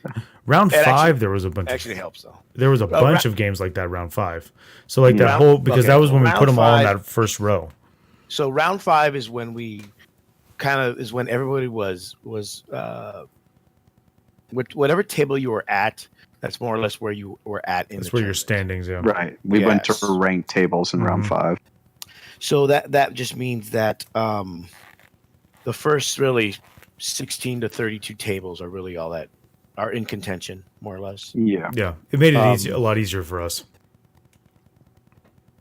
Round 5, there was a bunch. Actually helps though. There was a bunch of games like that. Round 5. So like that whole that was when we put them all in that first row. So round 5 is when we when everybody was whatever table you were at. That's more or less where you were at in That's where your standings, yeah. Right. We went to ranked tables in round 5. So that just means that the first really 16 to 32 tables are really all that are in contention, more or less. Yeah. Yeah. It made it a lot easier for us.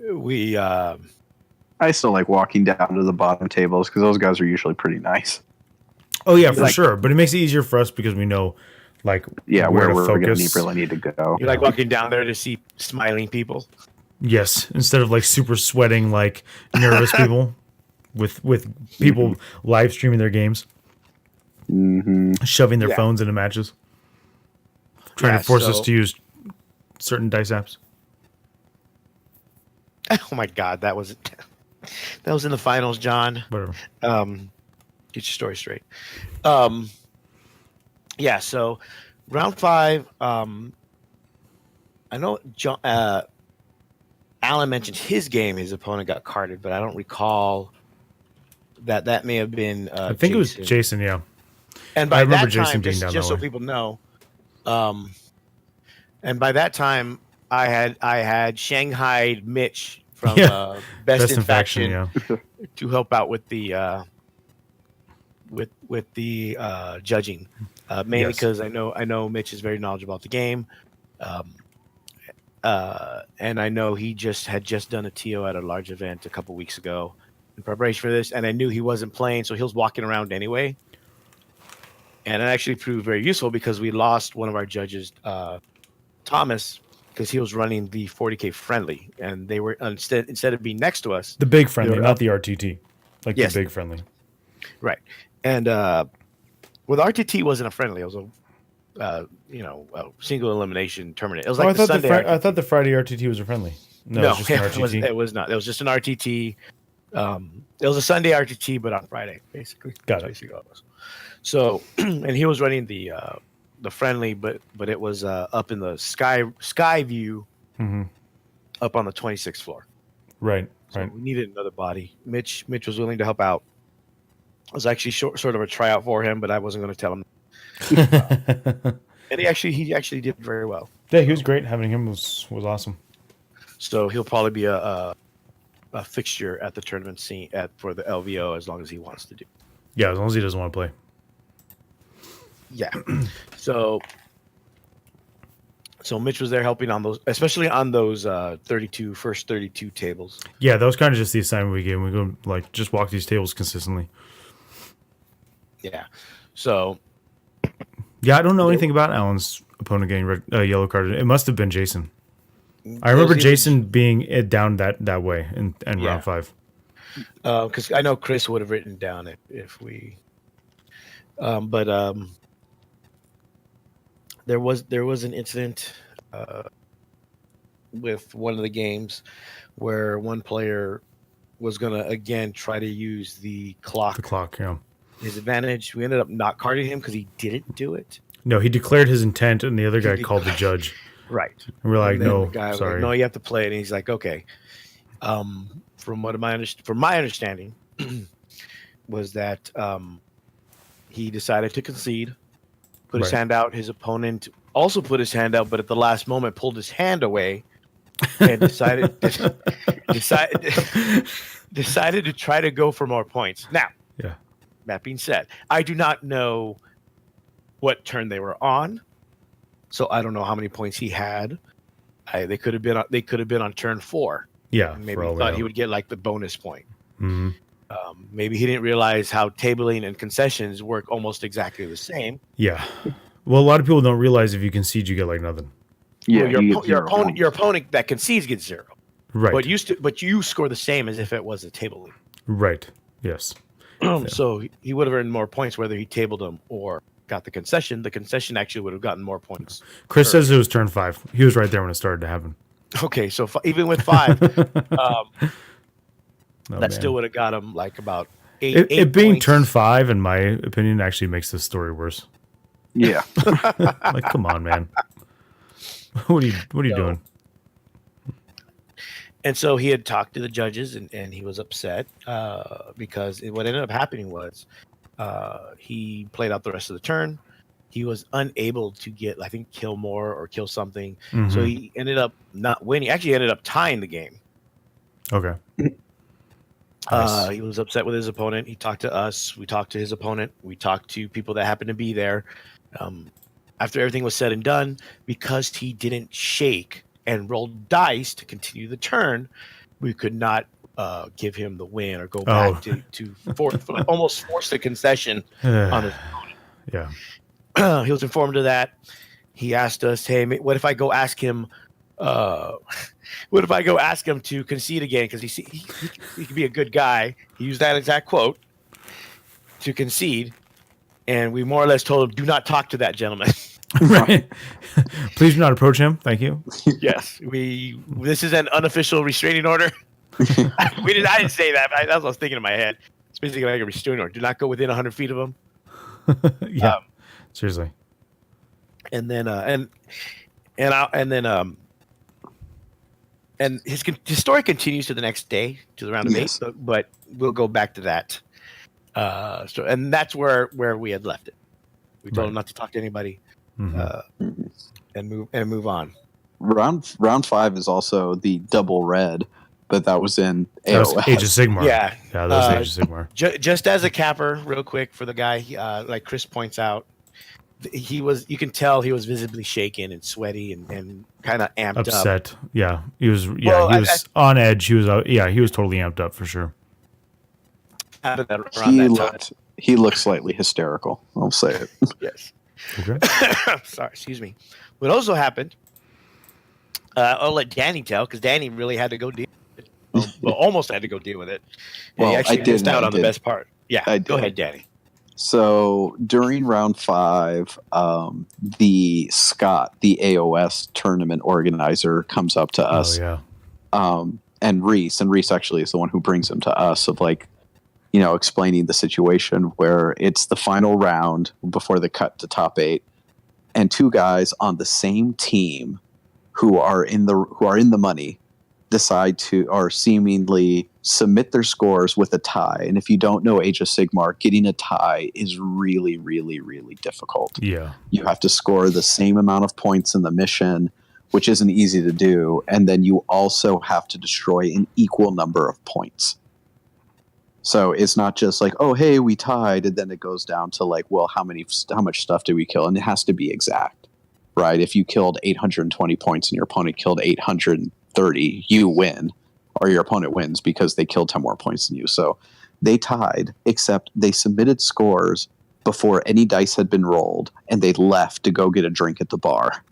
I still like walking down to the bottom tables because those guys are usually pretty nice. Oh, yeah, for sure. But it makes it easier for us because we know where we're to going focus. to really need to go. You like walking down there to see smiling people? Yes, instead of like super sweating, like nervous people with people live streaming their games, shoving their phones into matches, trying to force us to use certain dice apps. Oh my God, that was in the finals, John. Whatever. Get your story straight. Yeah, so round 5, I know John, Alan mentioned his game, his opponent got carded, but I don't recall that may have been I think Jason. It was Jason, yeah. And by I remember that Jason time, being down just so people know, and by that time I had Shanghai Mitch from Best in Faction to help out with the judging, mainly because I know Mitch is very knowledgeable about the game, and I know he had just done a TO at a large event a couple weeks ago in preparation for this, and I knew he wasn't playing, so he was walking around anyway, and it actually proved very useful because we lost one of our judges, Thomas, because he was running the 40K friendly, and they were instead of being next to us, the big friendly, not the RTT, like the big friendly, right. And with RTT wasn't a friendly; it was a single elimination tournament. It was like I thought the Friday RTT was a friendly. No, it was just an RTT. It was not. It was just an RTT. It was a Sunday RTT, but on Friday, basically. Got it. Basically all it was. So, and he was running the friendly, but it was up in the sky view, up on the 26th floor. Right. So right. we needed another body. Mitch was willing to help out. It was actually sort of a tryout for him, but I wasn't going to tell him. And he actually did very well. Yeah, he was great. Having him was awesome. So he'll probably be a fixture at the tournament scene for the LVO as long as he wants to do. Yeah, as long as he doesn't want to play. Yeah. So Mitch was there helping on those, especially on those first 32 tables. Yeah, that was kind of just the assignment we gave him. We go like just walk these tables consistently. Yeah. So. Yeah, I don't know anything about Alan's opponent getting yellow carded. It must have been Jason. I remember Jason being down that way in round 5. Because I know Chris would have written down it if we. But there was an incident with one of the games where one player was gonna again try to use the clock. The clock, yeah. His advantage. We ended up not carding him because he didn't do it. No, he declared his intent, and the other guy called the judge. Right. And we're like, no, the guy sorry. Like, no, you have to play it. And he's like, okay. From my understanding, was that he decided to concede, put his hand out. His opponent also put his hand out, but at the last moment pulled his hand away and decided to try to go for more points. Now, yeah. That being said, I do not know what turn they were on, so I don't know how many points he had. They could have been on turn 4. Yeah, maybe he thought he would get like the bonus point. Mm-hmm. Maybe he didn't realize how tabling and concessions work almost exactly the same. Yeah, well, a lot of people don't realize if you concede, you get like nothing. Yeah, well, your opponent that concedes gets 0. Right, but you score the same as if it was a table lead. Right. Yes. So he would have earned more points whether he tabled them or got the concession. The concession actually would have gotten more points. Chris says it was turn 5. He was right there when it started to happen. Okay, so even with 5, that still would have got him like about 8. It being points. turn 5, in my opinion, actually makes this story worse. Yeah. Like, come on, man. What are you doing? And so he had talked to the judges, and he was upset because what ended up happening was he played out the rest of the turn. He was unable to get, I think, kill more or kill something. Mm-hmm. So he ended up not winning. Actually, ended up tying the game. Okay. Nice. He was upset with his opponent. He talked to us. We talked to his opponent. We talked to people that happened to be there. After everything was said and done, because he didn't shake and rolled dice to continue the turn, we could not give him the win or go back to almost force the concession on his opponent. Yeah. He was informed of that. He asked us, "Hey, what if I go ask him? What if I go ask him to concede again? Because he could be a good guy." He used that exact quote, to concede, and we more or less told him, "Do not talk to that gentleman." Right. Please do not approach him. Thank you. Yes, this is an unofficial restraining order. I didn't say that. That's what I was thinking in my head. It's basically like a restraining order. Do not go within 100 feet of him. Yeah. Seriously. And then his story continues to the next day, to the round of 8, but we'll go back to that. And that's where we had left it. We told him not to talk to anybody. And move on. Round 5 is also the double red, but that was in AOS. Age of Sigmar. Yeah, that was Age of Sigmar. Just as a capper, real quick for the guy, like Chris points out, you can tell he was visibly shaken and sweaty and kind of amped upset. Yeah, he was. Yeah, he was on edge. He was. He was totally amped up for sure. He looked slightly hysterical. I'll say it. Yes. Okay. Sorry, excuse me. What also happened, I'll let Danny tell, because Danny really had to go deal with it. Well, almost had to go deal with it. And he actually missed out on the best part. Yeah, go ahead, Danny. So during round 5, the Scott, the AOS tournament organizer, comes up to us. Oh, yeah. And Reese actually is the one who brings him to us, of like, explaining the situation where it's the final round before the cut to top 8, and 2 guys on the same team who are in the money decide to, or seemingly submit their scores with a tie. And if you don't know Age of Sigmar, getting a tie is really, really, really difficult. Yeah. You have to score the same amount of points in the mission, which isn't easy to do. And then you also have to destroy an equal number of points. So it's not just like, oh, hey, we tied. And then it goes down to like, well, how much stuff did we kill? And it has to be exact, right? If you killed 820 points and your opponent killed 830, you win, or your opponent wins because they killed 10 more points than you. So they tied, except they submitted scores before any dice had been rolled, and they left to go get a drink at the bar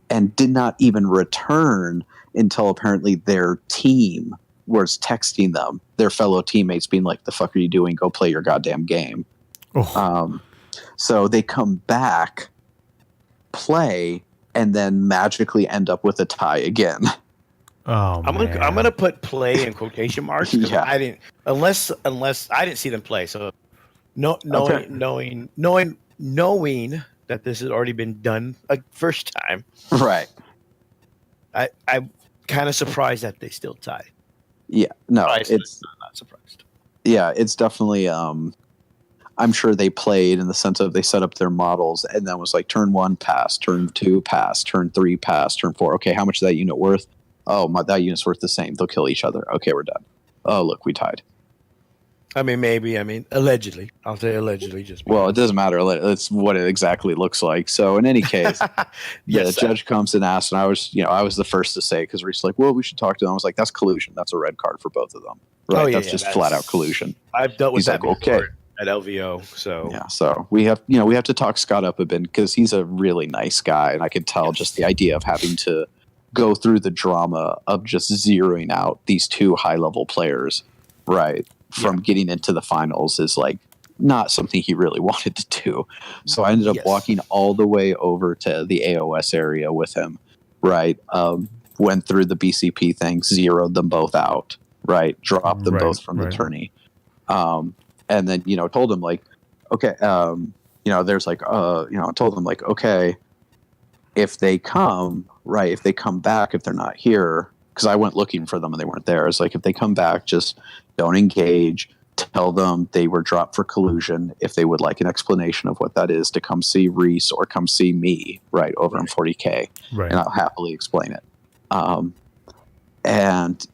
and did not even return until apparently their team was texting them, their fellow teammates, being like, the fuck are you doing? Go play your goddamn game. Oh. So they come back, play, and then magically end up with a tie again. Oh, I'm gonna put play in quotation marks. Yeah. I didn't unless I didn't see them play. So knowing that this has already been done a first time, Right. I'm kind of surprised that they still tied. Yeah. No, It's not surprised. Yeah, it's definitely. I'm sure they played in the sense of they set up their models and then was like turn 1 pass, turn 2 pass, turn 3 pass, turn 4. Okay, how much is that unit worth? Oh, that unit's worth the same. They'll kill each other. Okay, we're done. Oh, look, we tied. I mean, maybe. I mean, allegedly. I'll say allegedly. Just because. Well, it doesn't matter. It's what it exactly looks like. So in any case, the judge comes and asks, and I was the first to say, because Reese like, well, we should talk to them. I was like, that's collusion. That's a red card for both of them. Right? Oh, yeah, that's just flat out collusion. I've dealt with He's that like, before okay. At LVO. So yeah, so we have to talk Scott up a bit because he's a really nice guy, and I could tell just the idea of having to go through the drama of just zeroing out these two high level players, right, from getting into the finals is like not something he really wanted to do. So I ended up walking all the way over to the AOS area with him, right? Went through the BCP thing, zeroed them both out, right? Dropped them both from the tourney. And then, told him like, okay, there's like, told them like, okay, if they come back, if they're not here, because I went looking for them and they weren't there. It's like, if they come back, just don't engage. Tell them they were dropped for collusion. If they would like an explanation of what that is, to come see Reese or come see me, right, over in 40K. Right. And I'll happily explain it. And,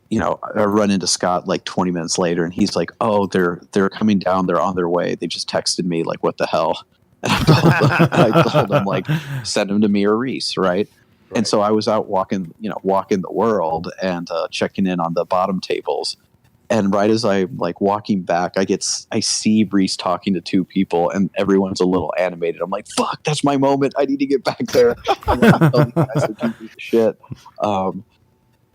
I run into Scott like 20 minutes later and he's like, oh, they're coming down. They're on their way. They just texted me like, what the hell? And I told them like, send them to me or Reese. Right. And so I was out walking the world and checking in on the bottom tables. And right as I'm like walking back, I see Reese talking to two people and everyone's a little animated. I'm like, fuck, that's my moment. I need to get back there. I'm telling you guys to keep this shit.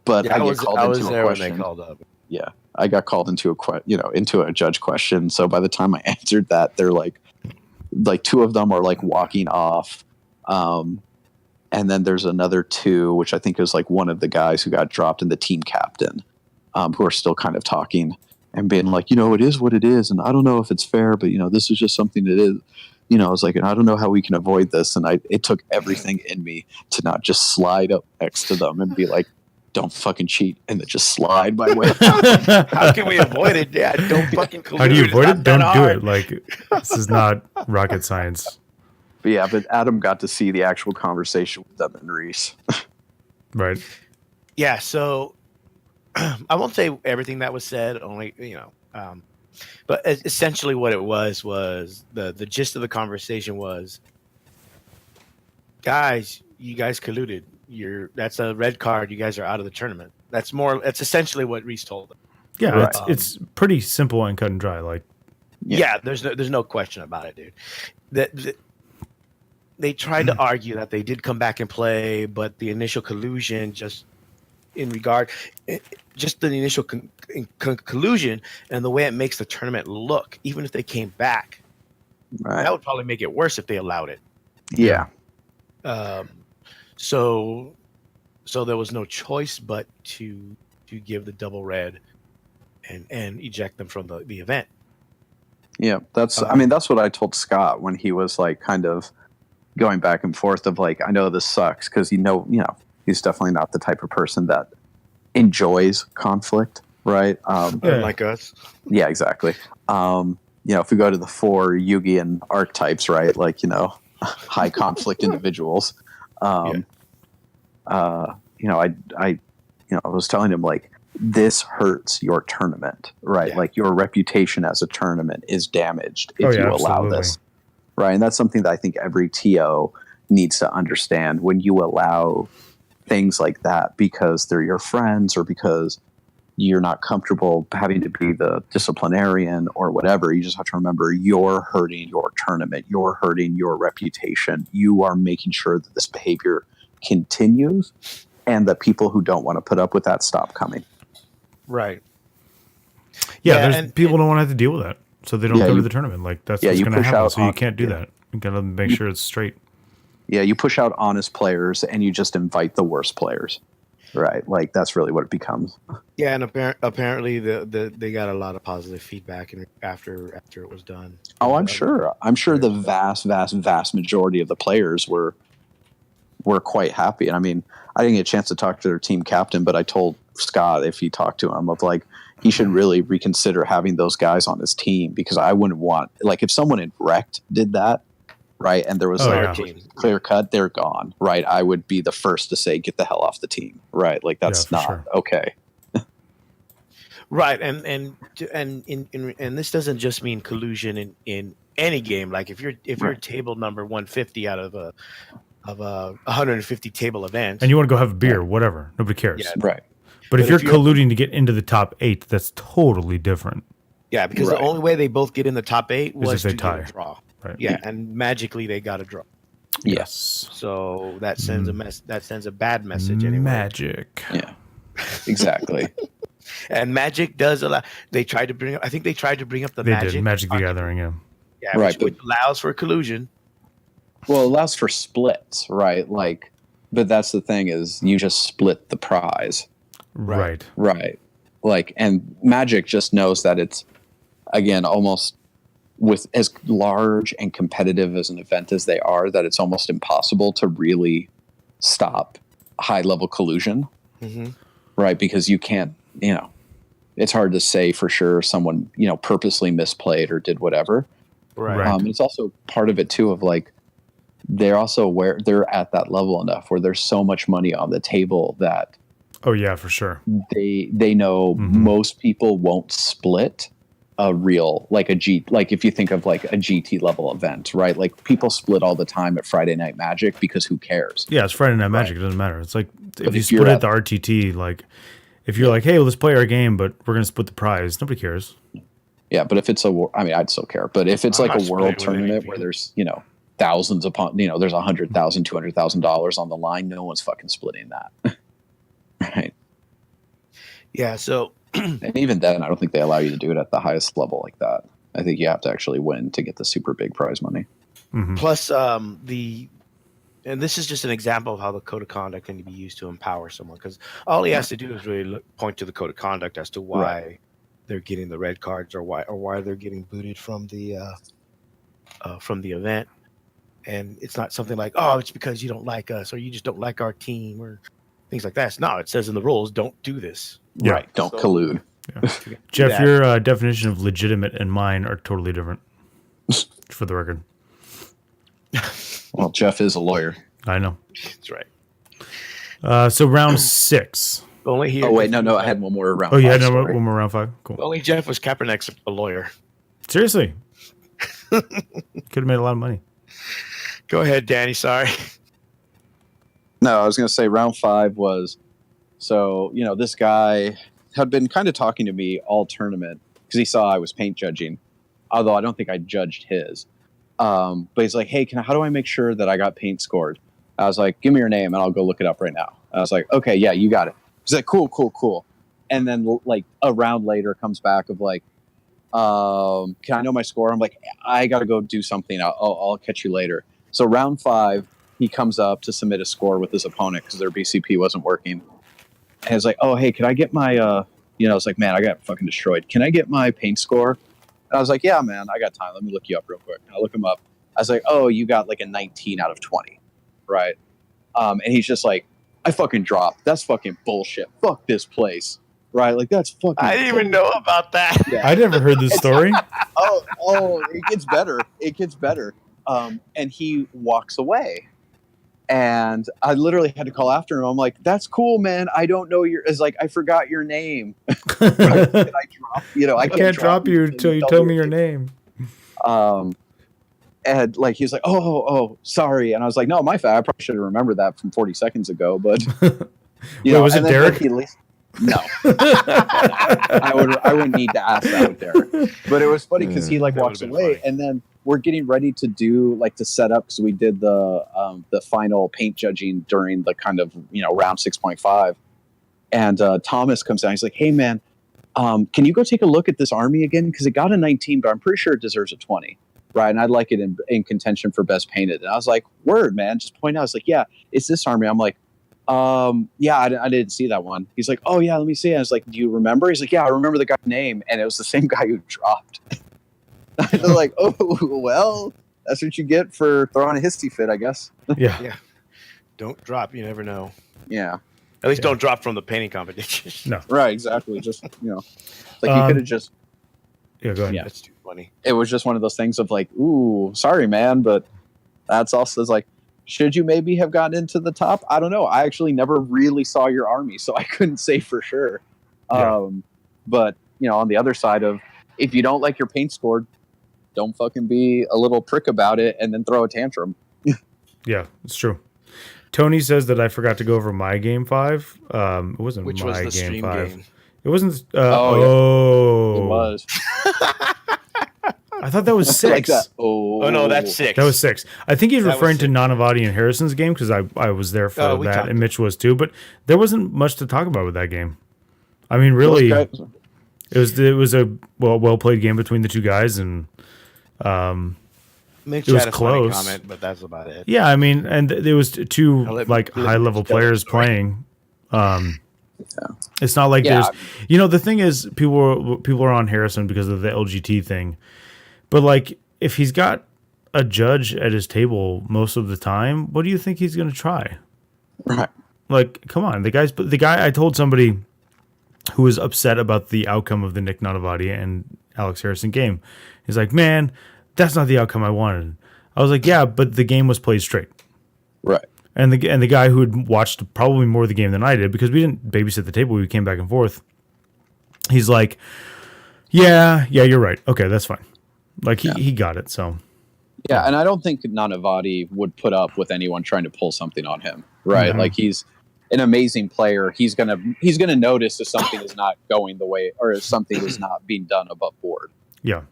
But I was there when they called up. Yeah, I got called into a judge question. So by the time I answered that, they're like two of them are like walking off, and then there's another two, which I think is like one of the guys who got dropped and the team captain, who are still kind of talking and being like, it is what it is, and I don't know if it's fair, but this is just something that is. I was like, and I don't know how we can avoid this, and it took everything in me to not just slide up next to them and be like, don't fucking cheat, and then just slide my way. How can we avoid it? Yeah, don't fucking collude. How do you avoid it? Don't do it. Like, this is not rocket science. But Adam got to see the actual conversation with them and Reese. Right. Yeah, so I won't say everything that was said, only, but essentially what it was the gist of the conversation was, guys, you guys colluded. That's a red card. You guys are out of the tournament. That's essentially what Reese told them. Yeah, right. It's pretty simple and cut and dry. Like, yeah, there's no question about it, dude. They tried to argue that they did come back and play, but the initial collusion, just the initial collusion and the way it makes the tournament look, even if they came back, that would probably make it worse if they allowed it. Yeah. So there was no choice but to give the double red and eject them from the event. Yeah, that's what I told Scott when he was like kind of going back and forth of like, I know this sucks because he's definitely not the type of person that enjoys conflict, right? Like us. Yeah, exactly. If we go to the 4 Yugian archetypes, right? Like, high conflict individuals. I was telling him, like, this hurts your tournament, right? Yeah. Like, your reputation as a tournament is damaged if you allow this, right? And that's something that I think every TO needs to understand. When you allow things like that because they're your friends or because you're not comfortable having to be the disciplinarian or whatever, you just have to remember you're hurting your tournament, you're hurting your reputation, you are making sure that this behavior continues and that people who don't want to put up with that stop coming. Right. Yeah, people don't want to have to deal with that, so they don't come to the tournament. Like, that's what's going to happen, so you can't do that. You got to make sure it's straight. Yeah, you push out honest players and you just invite the worst players. Right, like that's really what it becomes. Yeah, and apparently they got a lot of positive feedback after it was done. Oh, I'm sure the vast majority of the players were quite happy. And I mean, I didn't get a chance to talk to their team captain, but I told Scott, if he talked to him, of like he should really reconsider having those guys on his team, because I wouldn't want, like, if someone in Wrecked did that, right, and there was clear cut, they're gone, right? I would be the first to say, get the hell off the team, right? Like, that's not okay. Right, and this doesn't just mean collusion in any game. Like, if you're table number 150 out of a 150 table event, and you want to go have a beer, whatever, nobody cares. Yeah, right. But if you're colluding to get into the top 8, that's totally different. Yeah, because the only way they both get in the top 8 was if they to tie. get a draw. Right. Yeah, and magically they got a draw. Yes. So that sends a bad message anyway. Magic. Yeah. Exactly. And Magic does allow. I think they tried to bring up the they Magic. Did. Magic the Gathering, yeah. Yeah, right, which allows for collusion. Well, it allows for splits, right? Like, but that's the thing, is you just split the prize. Right. Like, and Magic just knows that it's, again, almost with as large and competitive as an event as they are, that it's almost impossible to really stop high level collusion. Mm-hmm. Right. Because you can't, it's hard to say for sure someone, purposely misplayed or did whatever. Right. It's also part of it too, of like, they're also where they're at that level enough where there's so much money on the table that, oh yeah, for sure, they know most people won't split a real, like if you think of like a GT level event, right? Like, people split all the time at Friday Night Magic because who cares? Yeah, it's Friday Night Magic. It doesn't matter. It's like if you split at the RTT, like if you're like, hey, well, let's play our game, but we're going to split the prize. Nobody cares. Yeah, but if it's I'd still care. But if it's like a world tournament where there's, thousands upon, there's $100,000, $200,000 on the line, no one's fucking splitting that. Right. Yeah. So, and even then, I don't think they allow you to do it at the highest level like that. I think you have to actually win to get the super big prize money. Mm-hmm. Plus, and this is just an example of how the code of conduct can be used to empower someone, because all he has to do is really point to the code of conduct as to why they're getting the red cards or why they're getting booted from the event. And it's not something like, oh, it's because you don't like us or you just don't like our team or things like that. No, it says in the rules, don't do this. Yeah. Right. Don't collude. Yeah. Jeff, your definition of legitimate and mine are totally different, for the record. Well, Jeff is a lawyer. I know. That's right. So round 6. Only here. Oh, wait, no, I had one more round. Oh, you had one more round 5? Cool. Only Jeff was Kaepernick's a lawyer. Seriously? Could have made a lot of money. Go ahead, Danny. Sorry. No, I was going to say round 5 was, so, this guy had been kind of talking to me all tournament because he saw I was paint judging, although I don't think I judged his. But he's like, hey, how do I make sure that I got paint scored? I was like, give me your name and I'll go look it up right now. I was like, okay, yeah, you got it. He's like, cool. And then like a round later comes back of like, can I know my score? I'm like, I got to go do something. I'll catch you later. So round 5, he comes up to submit a score with his opponent because their BCP wasn't working. And it's like, oh, hey, can I get my, it's like, man, I got fucking destroyed. Can I get my paint score? And I was like, yeah, man, I got time. Let me look you up real quick. And I look him up. I was like, oh, you got like a 19 out of 20. Right. And he's just like, I fucking dropped. That's fucking bullshit. Fuck this place. Right? Like, that's fucking. I didn't even know about that. Yeah. I never heard this story. It gets better. It gets better. And he walks away. And I literally had to call after him. I'm like, that's cool, man. I don't know it's like, I forgot your name. Can I drop? I can't drop you until you tell me your name. And like, he's like, oh, sorry. And I was like, no, my bad. I probably should have remembered that from 40 seconds ago. But, was it Derek? No. I wouldn't need to ask that with Derek. But it was funny because he like walks away funny. And then we're getting ready to do like the setup because we did the final paint judging during the kind of, round 6.5. And Thomas comes down. He's like, hey, man, can you go take a look at this army again? Because it got a 19, but I'm pretty sure it deserves a 20. Right. And I'd like it in contention for best painted. And I was like, word, man, just point out. It's like, yeah, it's this army. I'm like, yeah, I didn't see that one. He's like, oh, yeah, let me see it. I was like, do you remember? He's like, yeah, I remember the guy's name. And it was the same guy who dropped. They're like, oh, well, that's what you get for throwing a hissy fit, I guess. Yeah. Don't drop. You never know. Yeah. At least don't drop from the painting competition. No. Right, exactly. Just, like you could have just. Yeah, go ahead. Yeah. That's too funny. It was just one of those things of like, ooh, sorry, man. But that's also like, should you maybe have gotten into the top? I don't know. I actually never really saw your army, so I couldn't say for sure. Yeah. But, on the other side of, if you don't like your paint scored, don't fucking be a little prick about it and then throw a tantrum. Yeah, it's true. Tony says that I forgot to go over my game 5. It wasn't Which my was the game stream 5. game. It wasn't. Yeah. It was. I thought that was 6. Like that. Oh, no, that's 6. That was 6. I think he's That referring was to 6. Nanavati and Harrison's game because I was there for that, and Mitch was too. But there wasn't much to talk about with that game. I mean, really, it was a well played game between the two guys, and Mitch it was had a close. Funny comment, but that's about it. Yeah, I mean, and there was two like high level players playing. It's not like there's, the thing is, people are on Harrison because of the LGT thing, but like if he's got a judge at his table most of the time, what do you think he's going to try? Right. Like, come on, the guy. I told somebody who was upset about the outcome of the Nick Nanavati and Alex Harrison game. He's like, man, that's not the outcome I wanted. I was like, yeah, but the game was played straight. Right. And the guy who had watched probably more of the game than I did, because we didn't babysit the table, we came back and forth. He's like, yeah, you're right. Okay, that's fine. Like he got it. So yeah, and I don't think Nanavati would put up with anyone trying to pull something on him. Right. Mm-hmm. Like he's an amazing player. He's gonna notice if something is not going the way, or if something is not being done above board. Yeah.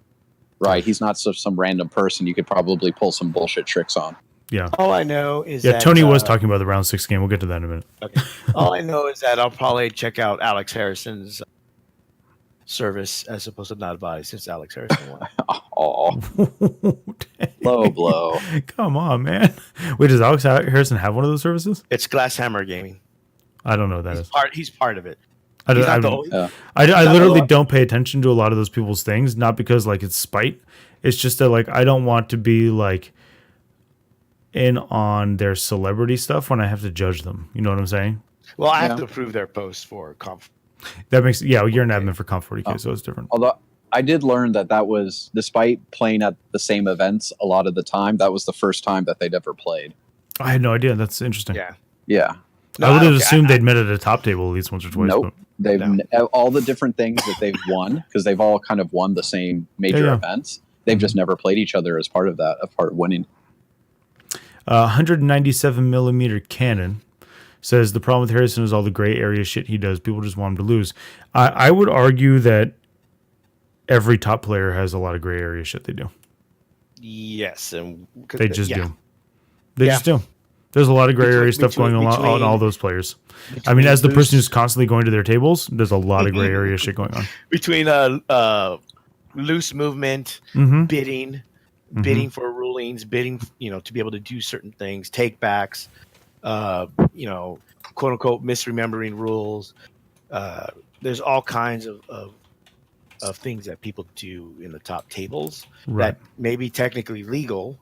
Right. He's not some random person you could probably pull some bullshit tricks on. Yeah. All I know is that Tony was talking about the round 6 game. We'll get to that in a minute. Okay. All I know is that I'll probably check out Alex Harrison's service as opposed to Nanavati since Alex Harrison won. Oh, low blow. Come on, man. Wait, does Alex Harrison have one of those services? It's Glasshammer Gaming. I don't know what that is. He's part of it. I literally don't pay attention to a lot of those people's things, not because like it's spite. It's just that like I don't want to be like in on their celebrity stuff when I have to judge them. You know what I'm saying? Well, I have to approve their posts for Conf. That makes you're an admin for Conf 40K, so it's different. Although I did learn that was, despite playing at the same events a lot of the time, that was the first time that they'd ever played. I had no idea. That's interesting. Yeah. No, I would have assumed they'd met at a top table at least once or twice. Nope. They've all the different things that they've won, because they've all kind of won the same major events. They've just never played each other as part of that, a part of winning. 197 millimeter cannon says the problem with Harrison is all the gray area shit he does. People just want him to lose. I would argue that every top player has a lot of gray area shit they do. Yes, and they just do. They just do. There's a lot of gray area stuff going on all those players. I mean, as the person who's constantly going to their tables, there's a lot of gray area shit going on. Between loose movement, bidding for rulings, bidding, to be able to do certain things, take backs, quote unquote misremembering rules. There's all kinds of things that people do in the top tables that may be technically legal,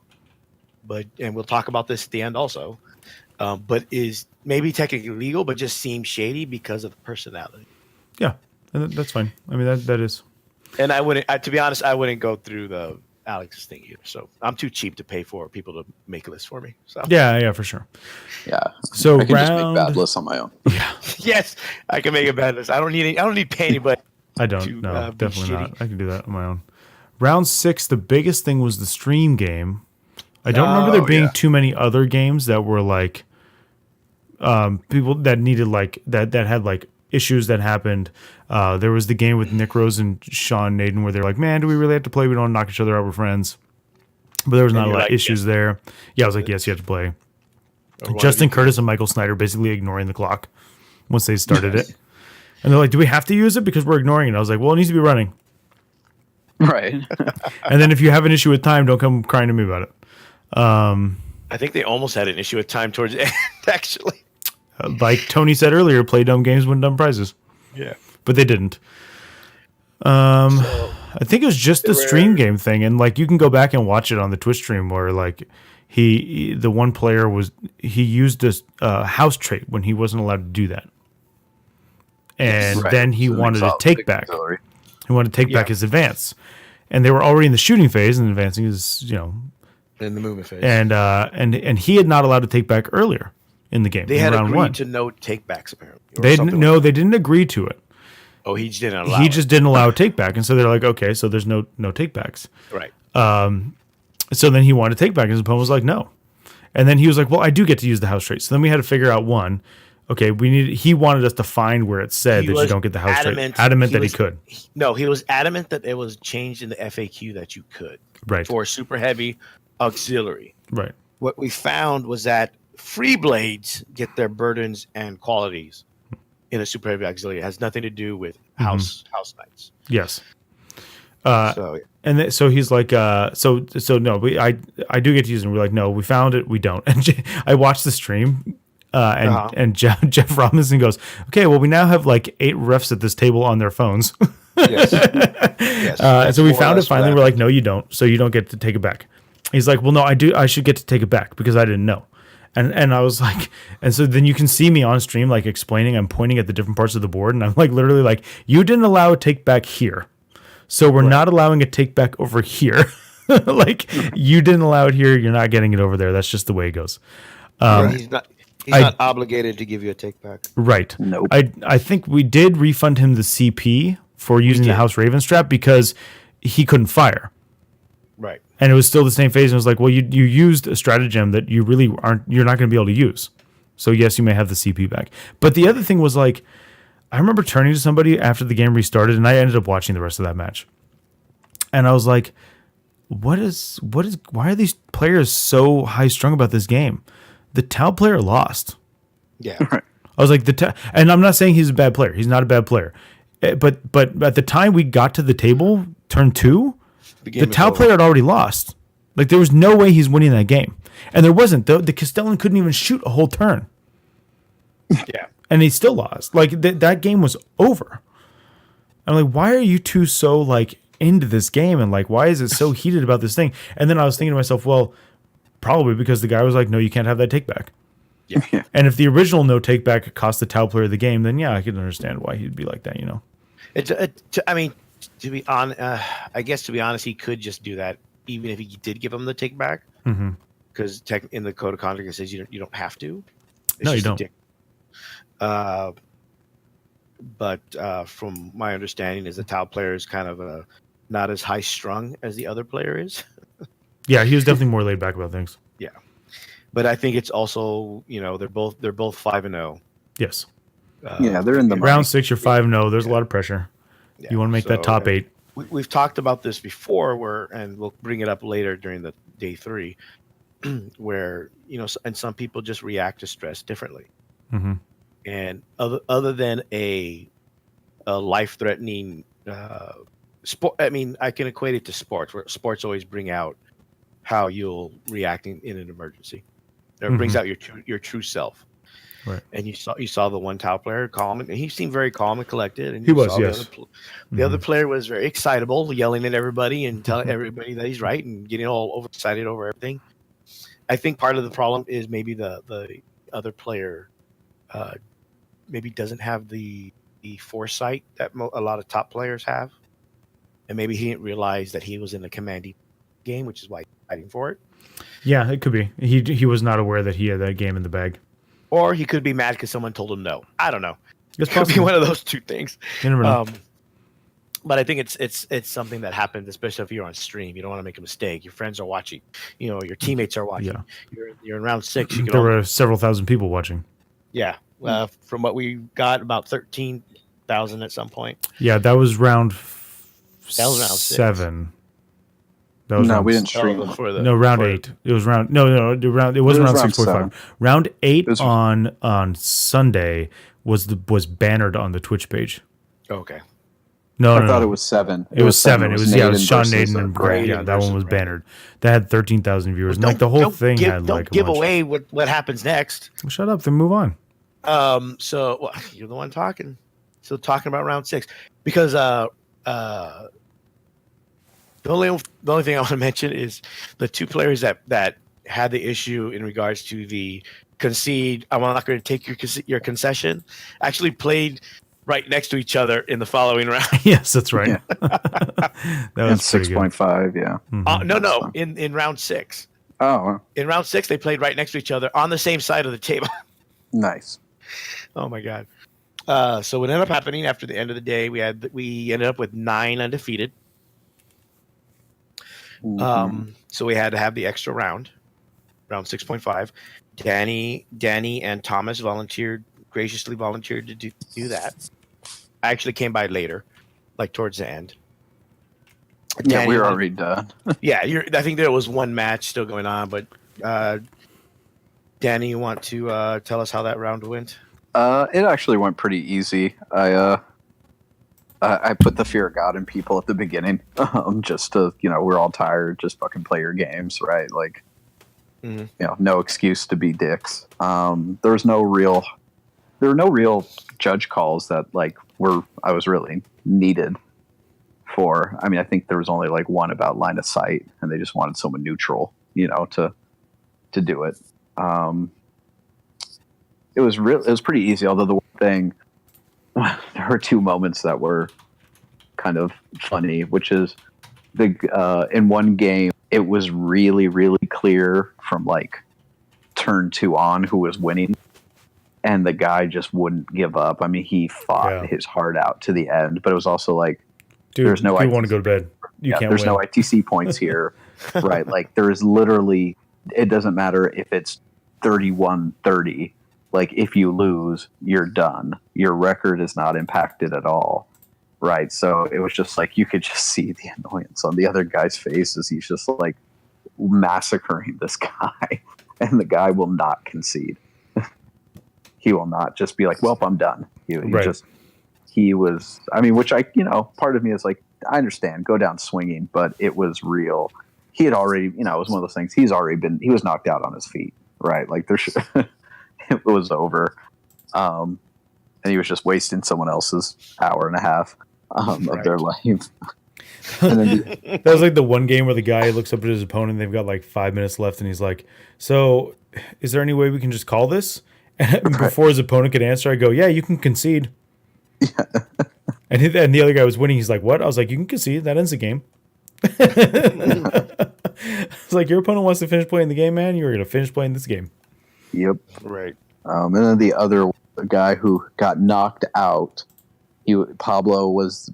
and we'll talk about this at the end also. but is maybe technically legal, but just seems shady because of the personality. Yeah, and that's fine. I mean, that is. And I wouldn't, to be honest, I wouldn't go through the Alex's thing either. So I'm too cheap to pay for people to make lists for me. So Yeah, for sure. Yeah. So I can just make bad lists on my own. Yeah. Yes, I can make a bad list. I don't need to pay anybody. I don't. No, definitely not. I can do that on my own. Round 6, the biggest thing was the stream game. I don't remember there being too many other games that were like people that needed like that had like issues that happened. There was the game with Nick Rose and Sean Naden where they're like, man, do we really have to play? We don't knock each other out. We're friends. But there was not a lot of issues there. Yeah, I was like, yes, you have to play. Justin Curtis and Michael Snyder basically ignoring the clock once they started it. And they're like, do we have to use it? Because we're ignoring it. I was like, well, it needs to be running. Right. And then if you have an issue with time, don't come crying to me about it. I think they almost had an issue with time towards the end, actually. Like Tony said earlier, play dumb games, win dumb prizes. Yeah. But they didn't. I think it was just the stream game thing. And like you can go back and watch it on the Twitch stream where like the one player he used a house trait when he wasn't allowed to do that. And then he wanted to take back. He wanted to take back his advance. And they were already in the shooting phase, and advancing is, in the movement phase. And he had not allowed to take back earlier in the game. They had round agreed one. to no takebacks, apparently. They didn't agree to it. Oh, he just didn't allow. He just didn't allow a take back, and so they're like, okay, so there's no takebacks. Right. So then he wanted to take back, and his opponent was like, no. And then he was like, well, I do get to use the house trait. So then we had to figure out one. Okay, he wanted us to find where it said that you don't get the house trait. Adamant that he could. No, he was adamant that it was changed in the FAQ that you could. Right. For super heavy auxiliary. Right. What we found was that free blades get their burdens and qualities in a super heavy auxiliary. It has nothing to do with house knights. Yes. So he's like, so no, I do get to use it. And we're like, no, we found it. We don't. And I watched the stream. And Jeff Robinson goes, okay, well, we now have like 8 refs at this table on their phones. Yes. So we found it finally. We're like, no, you don't. So you don't get to take it back. He's like, well, no, I do. I should get to take it back because I didn't know. And I was like, and so then you can see me on stream, like explaining, I'm pointing at the different parts of the board. And I'm like, literally like, you didn't allow a take back here. So we're not allowing a take back over here. Like you didn't allow it here. You're not getting it over there. That's just the way it goes. He's not obligated to give you a take back. Right. Nope. I think we did refund him the CP for using the House Raven strap because he couldn't fire. Right. And it was still the same phase. And it was like, well, you used a stratagem that you're not going to be able to use. So yes, you may have the CP back. But the other thing was like, I remember turning to somebody after the game restarted and I ended up watching the rest of that match. And I was like, why are these players so high strung about this game? The Tau player lost. Yeah. I was like, and I'm not saying he's a bad player. He's not a bad player. But at the time we got to the table, turn 2, the Tau player had already lost. Like there was no way he's winning that game. And there wasn't. The Castellan couldn't even shoot a whole turn. Yeah. And he still lost. Like that game was over. I'm like, why are you two so like into this game? And like, why is it so heated about this thing? And then I was thinking to myself, well, probably because the guy was like, no, you can't have that take back. Yeah. And if the original no take back cost the Tau player the game, then yeah, I could understand why he'd be like that, you know? To be honest, I guess to be honest, he could just do that even if he did give him the take back. Because in the code of conduct it says you don't have to. No, you don't. But from my understanding, is the Tau player is kind of not as high strung as the other player is. Yeah, he was definitely more laid back about things. Yeah, but I think it's also they're both 5-0. Yes. Yeah, they're in the round 6. You're 5-0. There's a lot of pressure. Yeah, you want to make that top 8. We've talked about this before, and we'll bring it up later during the day 3, where and some people just react to stress differently. And other than a life-threatening sport, I mean, I can equate it to sports, where sports always bring out how you'll react in an emergency. It brings out your true self. Right. And you saw the one Tau player calm, and he seemed very calm and collected. And he was, yes. The other player was very excitable, yelling at everybody and telling everybody that he's right and getting all overexcited over everything. I think part of the problem is maybe the other player maybe doesn't have the foresight that a lot of top players have, and maybe he didn't realize that he was in the commanding game, which is why he's fighting for it. Yeah, it could be. He was not aware that he had that game in the bag. Or he could be mad because someone told him no. I don't know. It's Could be one of those two things. You never know. But I think it's something that happens, especially if you're on stream. You don't want to make a mistake. Your friends are watching. Your teammates are watching. Yeah. You're in round 6. There were several thousand people watching. Yeah. From what we got, about 13,000 at some point. Yeah, that was round That was round 6. 7. That was we didn't stream. Round 8. It was round. No, it wasn't round 6.5. Round 8 on Sunday was bannered on the Twitch page. Okay. No, I thought it was 7. It was 7. It was Sean Naden and Gray. Yeah, that one was bannered. That had 13,000 viewers. And the whole thing had don't give away what happens next. Well, shut up. Then move on. So you're the one talking. So talking about round 6 because the only thing I want to mention is the two players that had the issue in regards to the concede. I'm not going to take your concession. Actually played right next to each other in the following round. Yes, that's right. Yeah. That was 6.5. Yeah. Mm-hmm. No. In round 6. Oh. In round 6, they played right next to each other on the same side of the table. Nice. Oh my God. So what ended up happening after the end of the day, we ended up with 9 undefeated. So we had to have the extra round 6.5. Danny and Thomas graciously volunteered to do that. I actually came by later, like towards the end. Yeah, we were already done. Yeah, I think there was one match still going on, but Danny, you want to tell us how that round went? It actually went pretty easy. I put the fear of God in people at the beginning, just to, we're all tired, just fucking play your games, right? Like, no excuse to be dicks. There were no real judge calls that I was really needed for. I mean, I think there was only one about line of sight, and they just wanted someone neutral, to do it. It was pretty easy. Although the one thing, there were 2 moments that were kind of funny, which is in one game, it was really, really clear from turn 2 on who was winning. And the guy just wouldn't give up. I mean, he fought his heart out to the end, but it was also dude, there's no. You want to go to bed? There's no ITC points here, right? There is literally. It doesn't matter if it's 31-30. If you lose, you're done. Your record is not impacted at all, right? So it was just you could just see the annoyance on the other guy's face as he's just massacring this guy, and the guy will not concede. He will not just be well, I'm done. He was, I mean, which part of me is I understand, go down swinging, but it was real. He had already, it was one of those things. He was knocked out on his feet, right? It was over. And he was just wasting someone else's hour and a half of their life. And then that was the one game where the guy looks up at his opponent and they've got 5 minutes left and he's like, so is there any way we can just call this? And before his opponent could answer, I go, yeah, you can concede. Yeah. And the other guy was winning. He's like, what? I was like, you can concede. That ends the game. It's your opponent wants to finish playing the game, man. You're going to finish playing this game. Yep. Right. And then the other guy who got knocked out, Pablo was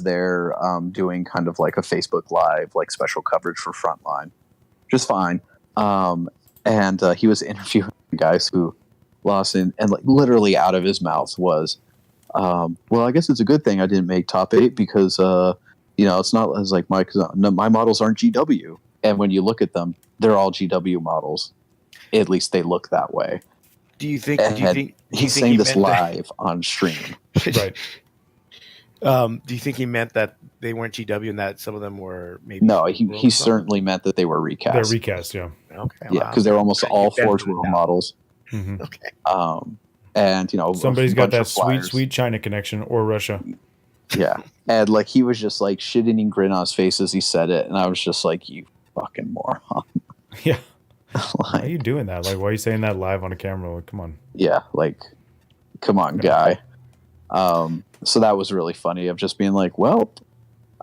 there doing kind of a Facebook Live, special coverage for Frontline. Just fine. And he was interviewing guys who lost and literally out of his mouth was, well, I guess it's a good thing I didn't make top 8 because it's not as my models aren't GW, and when you look at them, they're all GW models. At least they look that way. Do you think he's saying this live on stream? Right. Do you think he meant that they weren't GW and that some of them were maybe? No, he certainly meant that they were recast. They're recast, yeah. Okay. Yeah, because they're almost all Forge World models. Mm-hmm. Okay. And somebody's got that sweet China connection or Russia. Yeah, and he was just shit-eating grin on his face as he said it, and I was just you fucking moron. Yeah. Why are you doing that? Like, why are you saying that live on a camera? Like, come on. Yeah, like, come on, guy. So that was really funny of just being like, well,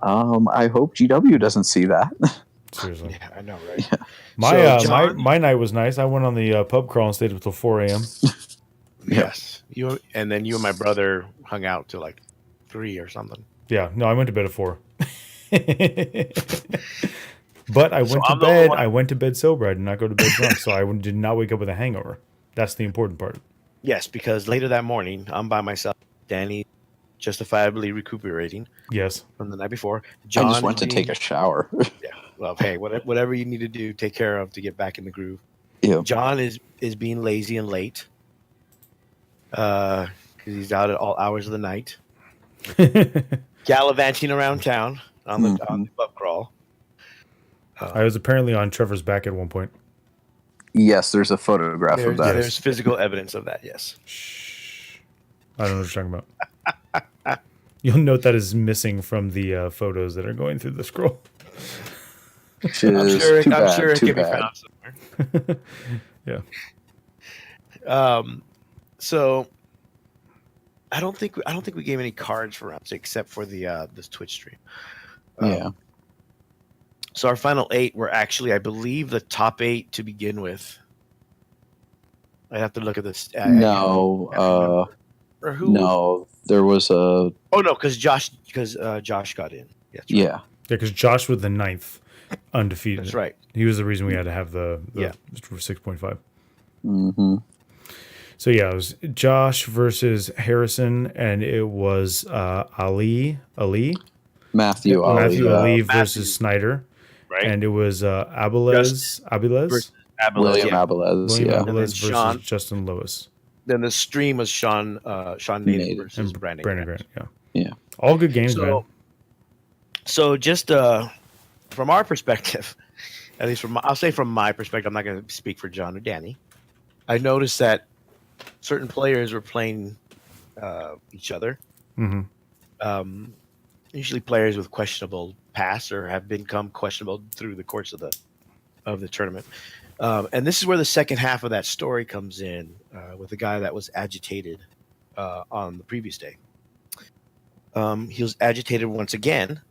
I hope GW doesn't see that. Seriously. Yeah, I know, right? My my night was nice. I went on the pub crawl and stayed until 4 a.m. Yes. And then you and my brother hung out till like 3 or something. Yeah. No, I went to bed at 4. But I went to bed. I went to bed sober. I did not go to bed drunk, so I did not wake up with a hangover. That's the important part. Yes, because later that morning, I'm by myself. Danny justifiably recuperating. Yes. From the night before. John I just went to take a shower. Yeah. Well, hey, whatever you need to do, take care of to get back in the groove. Yeah. John is being lazy and late. Because he's out at all hours of the night. Gallivanting around town on the pub crawl. I was apparently on Trevor's back at one point. Yes, there's a photograph of that. There's physical evidence of that, yes. Shh. I don't know what you're talking about. You'll note that is missing from the photos that are going through the scroll. I'm sure it can be found somewhere. Yeah. So I don't think we gave any cards for round 6 except for the this Twitch stream. Yeah. So our final 8 were actually, I believe, the top 8 to begin with. I'd have to look at this. No, or who? No, there was a. Oh no, because Josh got in. That's right. Yeah, because Josh was the 9th undefeated. That's right. He was the reason we had to have the 6.5. Mm-hmm. So yeah, it was Josh versus Harrison, and it was Matthew Ali versus Snyder. Right. And it was Abilez William Abilez versus Justin Lewis. Then the stream was Sean Naden versus Brandon Grant. Yeah. All good games, man. So just from our perspective, at least I'll say from my perspective, I'm not going to speak for John or Danny. I noticed that certain players were playing each other. Mm-hmm. Usually players with questionable past or have become questionable through the course of the tournament. And this is where the second half of that story comes in with the guy that was agitated on the previous day. He was agitated once again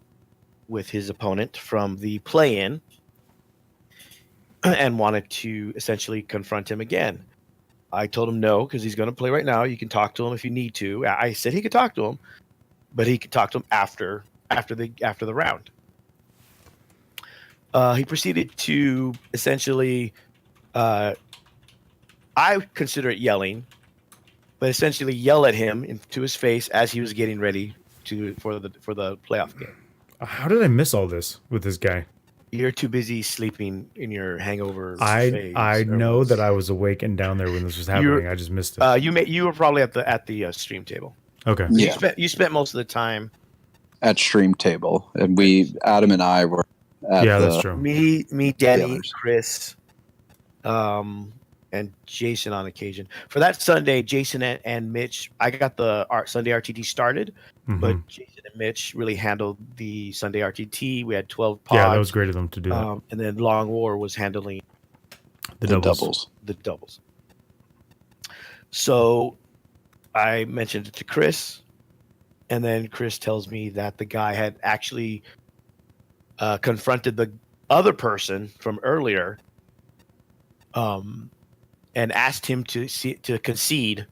with his opponent from the play-in and wanted to essentially confront him again. I told him no, because he's going to play right now. You can talk to him if you need to. I said he could talk to him, but he could talk to him after the round. He proceeded to essentially, I consider it yelling, but essentially yell at him into his face as he was getting ready for the playoff game. How did I miss all this with this guy? You're too busy sleeping in your hangover phase. I know that I was awake and down there when this was happening. I just missed it. You were probably at the stream table. Okay. Yeah. You spent most of the time at stream table, and Adam and I were. That's true. Me, Danny, Chris, and Jason on occasion. For that Sunday, Jason and Mitch, I got the Sunday RTT started, but Jason and Mitch really handled the Sunday RTT. We had 12 pods. Yeah, that was great of them to do that. And then Long War was handling the doubles. The doubles. So I mentioned it to Chris, and then Chris tells me that the guy had actually confronted the other person from earlier, and asked him to concede,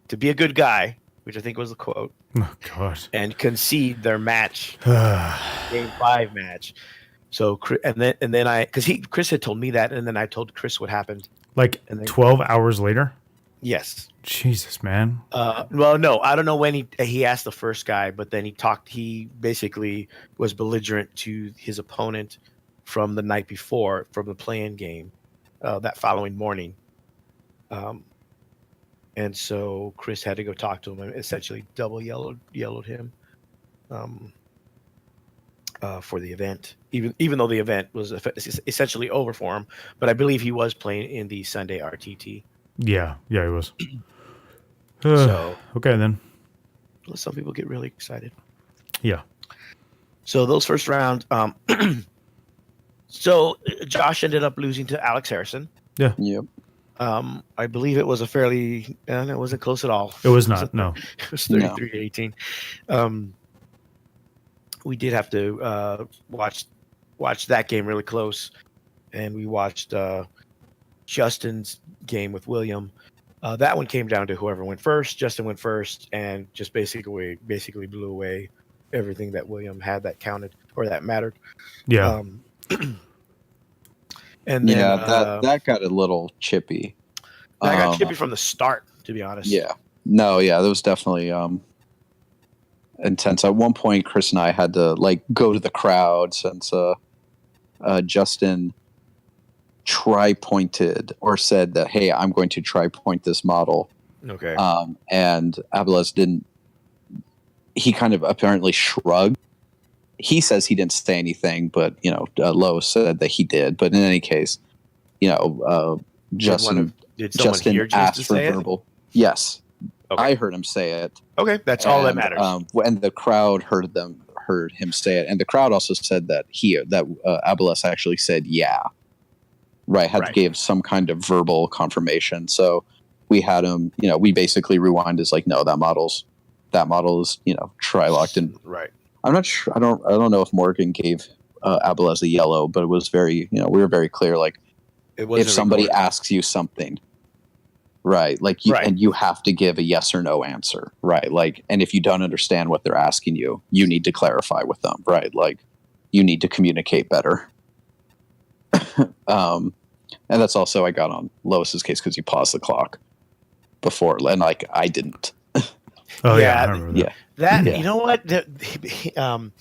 to be a good guy, which I think was the quote. Oh God! And concede their match, game 5 match. So and then Chris had told me that, and then I told Chris what happened. Like 12 hours later. Yes. Jesus, man. Well, no, I don't know when he asked the first guy, but then he basically was belligerent to his opponent from the night before, from the play-in game, that following morning. And so Chris had to go talk to him and essentially double yellowed him for the event, even though the event was essentially over for him. But I believe he was playing in the Sunday RTT. Yeah, he was. So okay then. Some people get really excited. Yeah. So those first round, so Josh ended up losing to Alex Harrison. Yeah. Yep. I believe it was a fairly, and it wasn't close at all. It was not. No. It was 33 to 18. We did have to watch that game really close, and we watched Justin's game with William. That one came down to whoever went first. Justin went first, and just basically blew away everything that William had that counted or that mattered. Yeah. And then, that got a little chippy. I got chippy from the start, to be honest. Yeah. No, yeah, that was definitely intense. At one point, Chris and I had to go to the crowd since Justin tri-pointed or said that, hey, I'm going to tri-point this model. Okay. And Abeles didn't. He kind of apparently shrugged. He says he didn't say anything, but Lowe said that he did. But in any case, Justin asked for verbal. Yes, okay. I heard him say it. Okay, that's all that matters. And the crowd heard him say it, and the crowd also said that Abeles actually said yeah. Right, gave some kind of verbal confirmation. So we had him. We basically rewind is no, that model is tri-locked and right. I'm not sure. I don't know if Morgan gave Abeles a yellow, but it was very, we were very clear. If somebody asks you something, right, and you have to give a yes or no answer, right? And if you don't understand what they're asking you, you need to clarify with them, right? You need to communicate better. And that's also I got on Lois's case because he paused the clock before, and I didn't. Oh yeah, I remember that. Yeah. You know what? That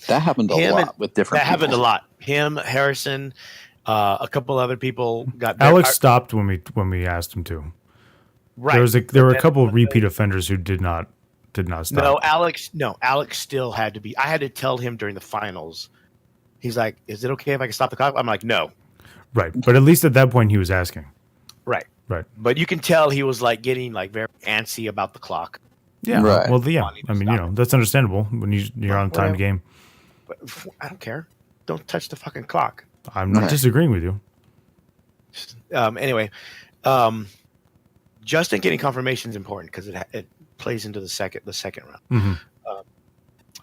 happened a lot with different. That happened a lot. Him, Harrison, a couple other people got. Alex stopped when we asked him to. Right. There were a couple of repeat offenders who did not stop. Alex still had to be. I had to tell him during the finals. He's like, "Is it okay if I can stop the clock?" I'm like, "No." Right, but at least at that point he was asking. Right. Right. But you can tell he was getting very antsy about the clock. Yeah. Right. Well, yeah. I mean, that's understandable when you're on a timed game. But I don't care. Don't touch the fucking clock. I'm not disagreeing with you. Anyway, Justin getting confirmation is important because it plays into the second round. Mm-hmm.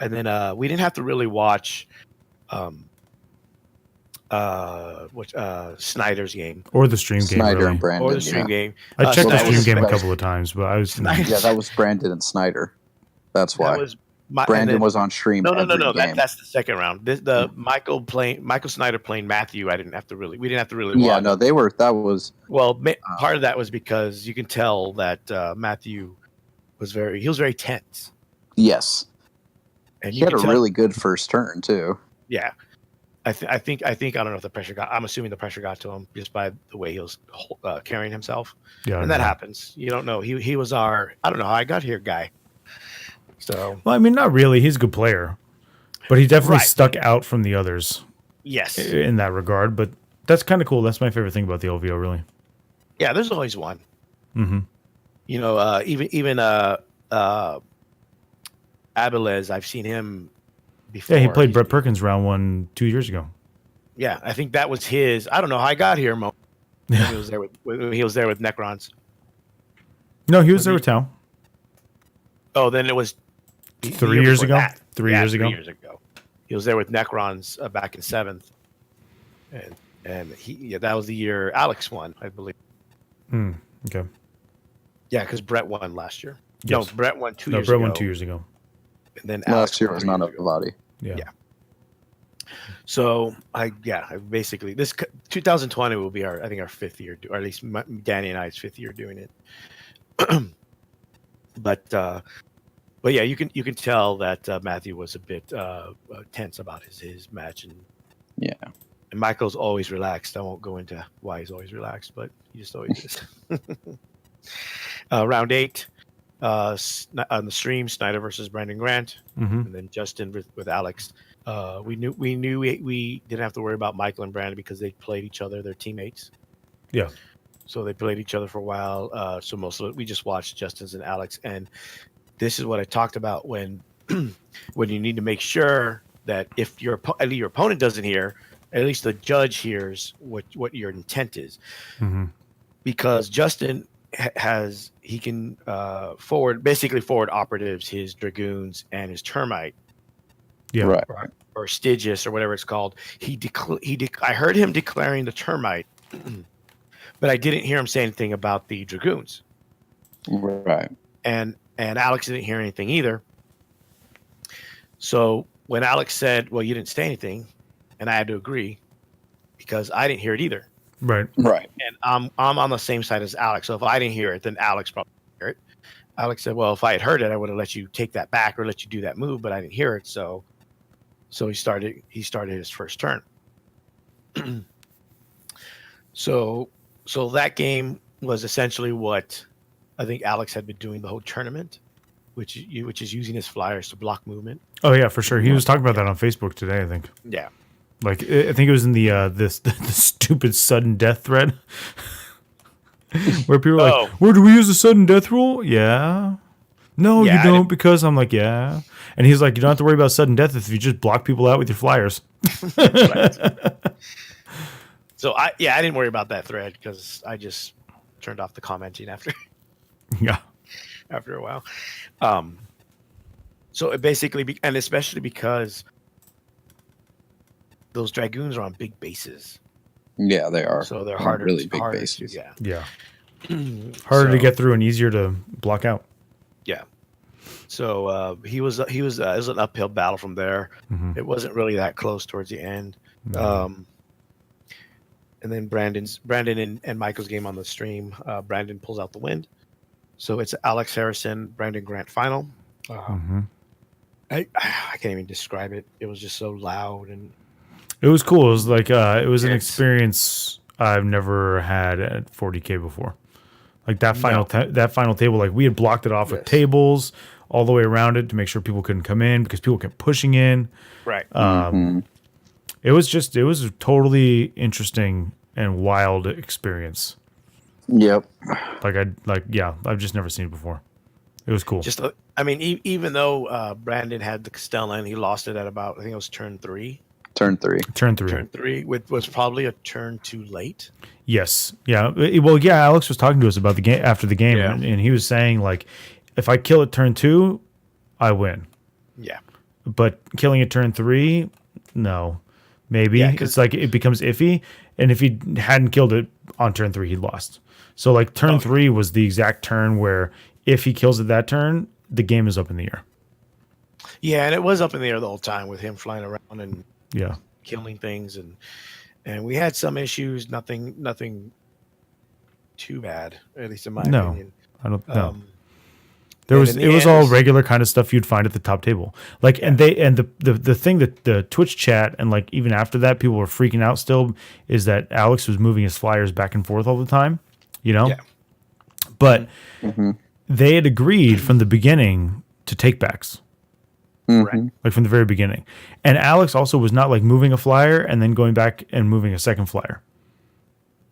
And then we didn't have to really watch Snyder's game or the stream game. Snyder really. and Brandon. Or the stream game. I checked the stream game a couple of times, but I was that was Brandon and Snyder. That's why Brandon was on stream. No. That's the second round. The Michael Snyder playing Matthew. We didn't have to really watch. Yeah, no, they were. That was part of that was because you can tell that Matthew was very tense. Yes, and he had a really good first turn too. Yeah. I think I don't know if the pressure got. I'm assuming the pressure got to him just by the way he was carrying himself. Yeah, and that happens. You don't know. He was our I don't know how I got here guy. So well, I mean, not really. He's a good player, but he definitely stuck out from the others. Yes, in that regard. But that's kind of cool. That's my favorite thing about the LVO, really. Yeah, there's always one. Mm-hmm. Even Abeles, I've seen him before. Yeah, he played Brett Perkins round 1 2 years ago. Yeah, I think that was his. I don't know how I got here. Yeah. He was there with Necrons. No, he was there with Tau. Oh, then it was 3 years ago. 3 years ago. 3 years ago, he was there with Necrons back in 7th, and that was the year Alex won, I believe. Okay. Yeah, because Brett won last year. Yes. No, Brett won 2 years ago. ago. Brett won 2 years ago. And then last year was not a Vavati. Yeah. So basically this 2020 will be our 5th year, or at least Danny and I's 5th year doing it. But yeah, you can tell that Matthew was a bit tense about his match, and Michael's always relaxed. I won't go into why he's always relaxed, but he just always is. Round 8. On the stream, Snyder versus Brandon Grant, and then Justin with Alex. We knew we didn't have to worry about Michael and Brandon because they played each other. They're teammates. Yeah. So they played each other for a while. So most of it, we just watched Justin's and Alex. And this is what I talked about when you need to make sure that if your opponent doesn't hear, at least the judge hears what your intent is. Mm-hmm. because Justin he can forward operatives, his dragoons and his termite. Yeah. Right. Or Stygius or whatever it's called. I heard him declaring the termite, but I didn't hear him say anything about the dragoons. Right. And Alex didn't hear anything either. So when Alex said, "Well, you didn't say anything," and I had to agree because I didn't hear it either. Right. And I'm on the same side as Alex. So if I didn't hear it, then Alex probably hear it. Alex said, "Well, if I had heard it, I would have let you take that back or let you do that move, but I didn't hear it." So he started his first turn. So that game was essentially what I think Alex had been doing the whole tournament, which is using his flyers to block movement. Oh yeah, for sure. He was talking about that on Facebook today, I think. Yeah. Like I think it was in the the stupid sudden death thread where people are like, "Where do we use the sudden death rule?" Yeah. No, Yeah, you don't, because I'm like, yeah. And he's like, you don't have to worry about sudden death if you just block people out with your flyers. Right. So I didn't worry about that thread because I just turned off the commenting after a while. So it basically, and especially because those dragoons are on big bases. Yeah, they are. So they're harder. Really big harder bases. Yeah. Harder to get through and easier to block out. Yeah. So it was an uphill battle from there. Mm-hmm. It wasn't really that close towards the end. Mm-hmm. And then Brandon and Michael's game on the stream, Brandon pulls out the win. So it's Alex Harrison, Brandon Grant final. Mm-hmm. I can't even describe it. It was just so loud and it was cool. It was like it was an experience I've never had at 40K before. Like that final table, like we had blocked it off with tables all the way around it to make sure people couldn't come in because people kept pushing in. Right. It was a totally interesting and wild experience. Yep. I've just never seen it before. It was cool. Even though Brandon had the Castella and he lost it at about, I think it was turn 3. Turn three. Turn 3 was probably a turn too late. Yes. Yeah. Well, yeah. Alex was talking to us about the game after the game, and he was saying like, if I kill it turn 2, I win. Yeah. But killing it turn 3, no. Maybe it's like it becomes iffy, and if he hadn't killed it on turn 3, he lost. So like turn 3 was the exact turn where if he kills it that turn, the game is up in the air. Yeah, and it was up in the air the whole time with him flying around and killing things, and we had some issues. Nothing too bad, at least in my opinion. I don't know. It was all regular kind of stuff you'd find at the top table. Like, and the thing that the Twitch chat and like even after that people were freaking out still is that Alex was moving his flyers back and forth all the time, but they had agreed from the beginning to take backs. Right. Like from the very beginning. And Alex also was not like moving a flyer and then going back and moving a second flyer.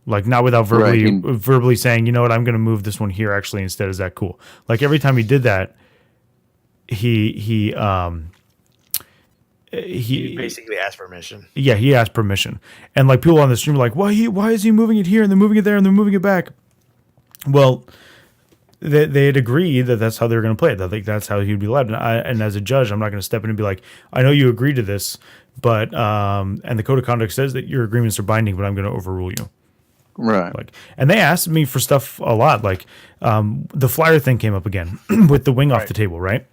Like not without verbally saying, you know what, I'm going to move this one here actually instead. Is that cool? Like every time he did that, he basically asked permission. Yeah, he asked permission. And like people on the stream were like, why is he moving it here and then moving it there and then moving it back? Well, they had agreed that that's how they were going to play it. I think that's how he'd be allowed. And as a judge, I'm not going to step in and be like, I know you agreed to this, but and the code of conduct says that your agreements are binding, but I'm going to overrule you. Right. Like, and they asked me for stuff a lot. Like the flyer thing came up again with the wing off the table, right?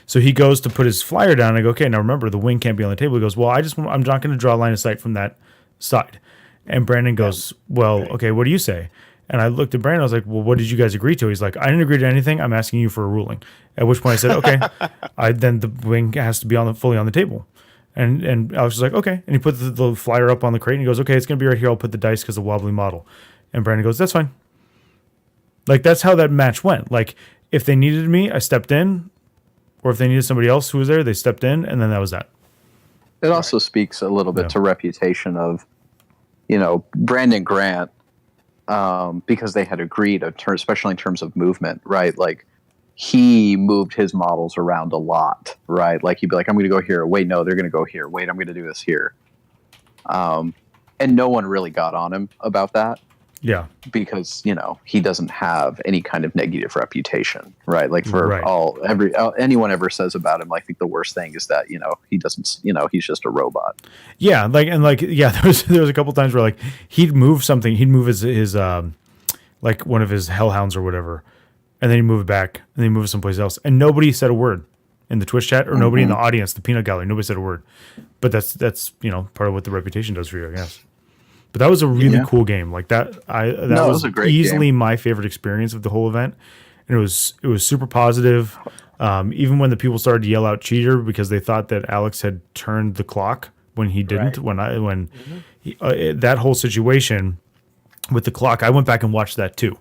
So he goes to put his flyer down. And I go, okay, now remember the wing can't be on the table. He goes, well, I'm not going to draw a line of sight from that side. And Brandon goes, well, okay, what do you say? And I looked at Brandon. I was like, well, what did you guys agree to? He's like, I didn't agree to anything. I'm asking you for a ruling. At which point I said, okay, then the wing has to be fully on the table. And Alex was like, okay. And he put the flyer up on the crate and he goes, okay, it's going to be right here. I'll put the dice because of the wobbly model. And Brandon goes, that's fine. Like, that's how that match went. Like, if they needed me, I stepped in. Or if they needed somebody else who was there, they stepped in. And then that was that. It also speaks a little bit to reputation of, Brandon Grant, because they had agreed, especially in terms of movement, right? Like, he moved his models around a lot, right? Like he'd be like, I'm going to go here. Wait, no, they're going to go here. Wait, I'm going to do this here. And no one really got on him about that. Yeah. Because, he doesn't have any kind of negative reputation, right? Like for anyone ever says about him, I think the worst thing is that, he doesn't, he's just a robot. Yeah. There was a couple times where like he'd move something, he'd move his like one of his hellhounds or whatever, and then he'd move it back and then he'd move it someplace else. And nobody said a word in the Twitch chat or nobody in the audience, the peanut gallery, nobody said a word. But that's part of what the reputation does for you, I guess. But that was a really cool game. Like that was a great easily game. my favorite experience of the whole event. And it was super positive. Even when the people started to yell out cheater because they thought that Alex had turned the clock when he didn't, that whole situation with the clock, I went back and watched that too.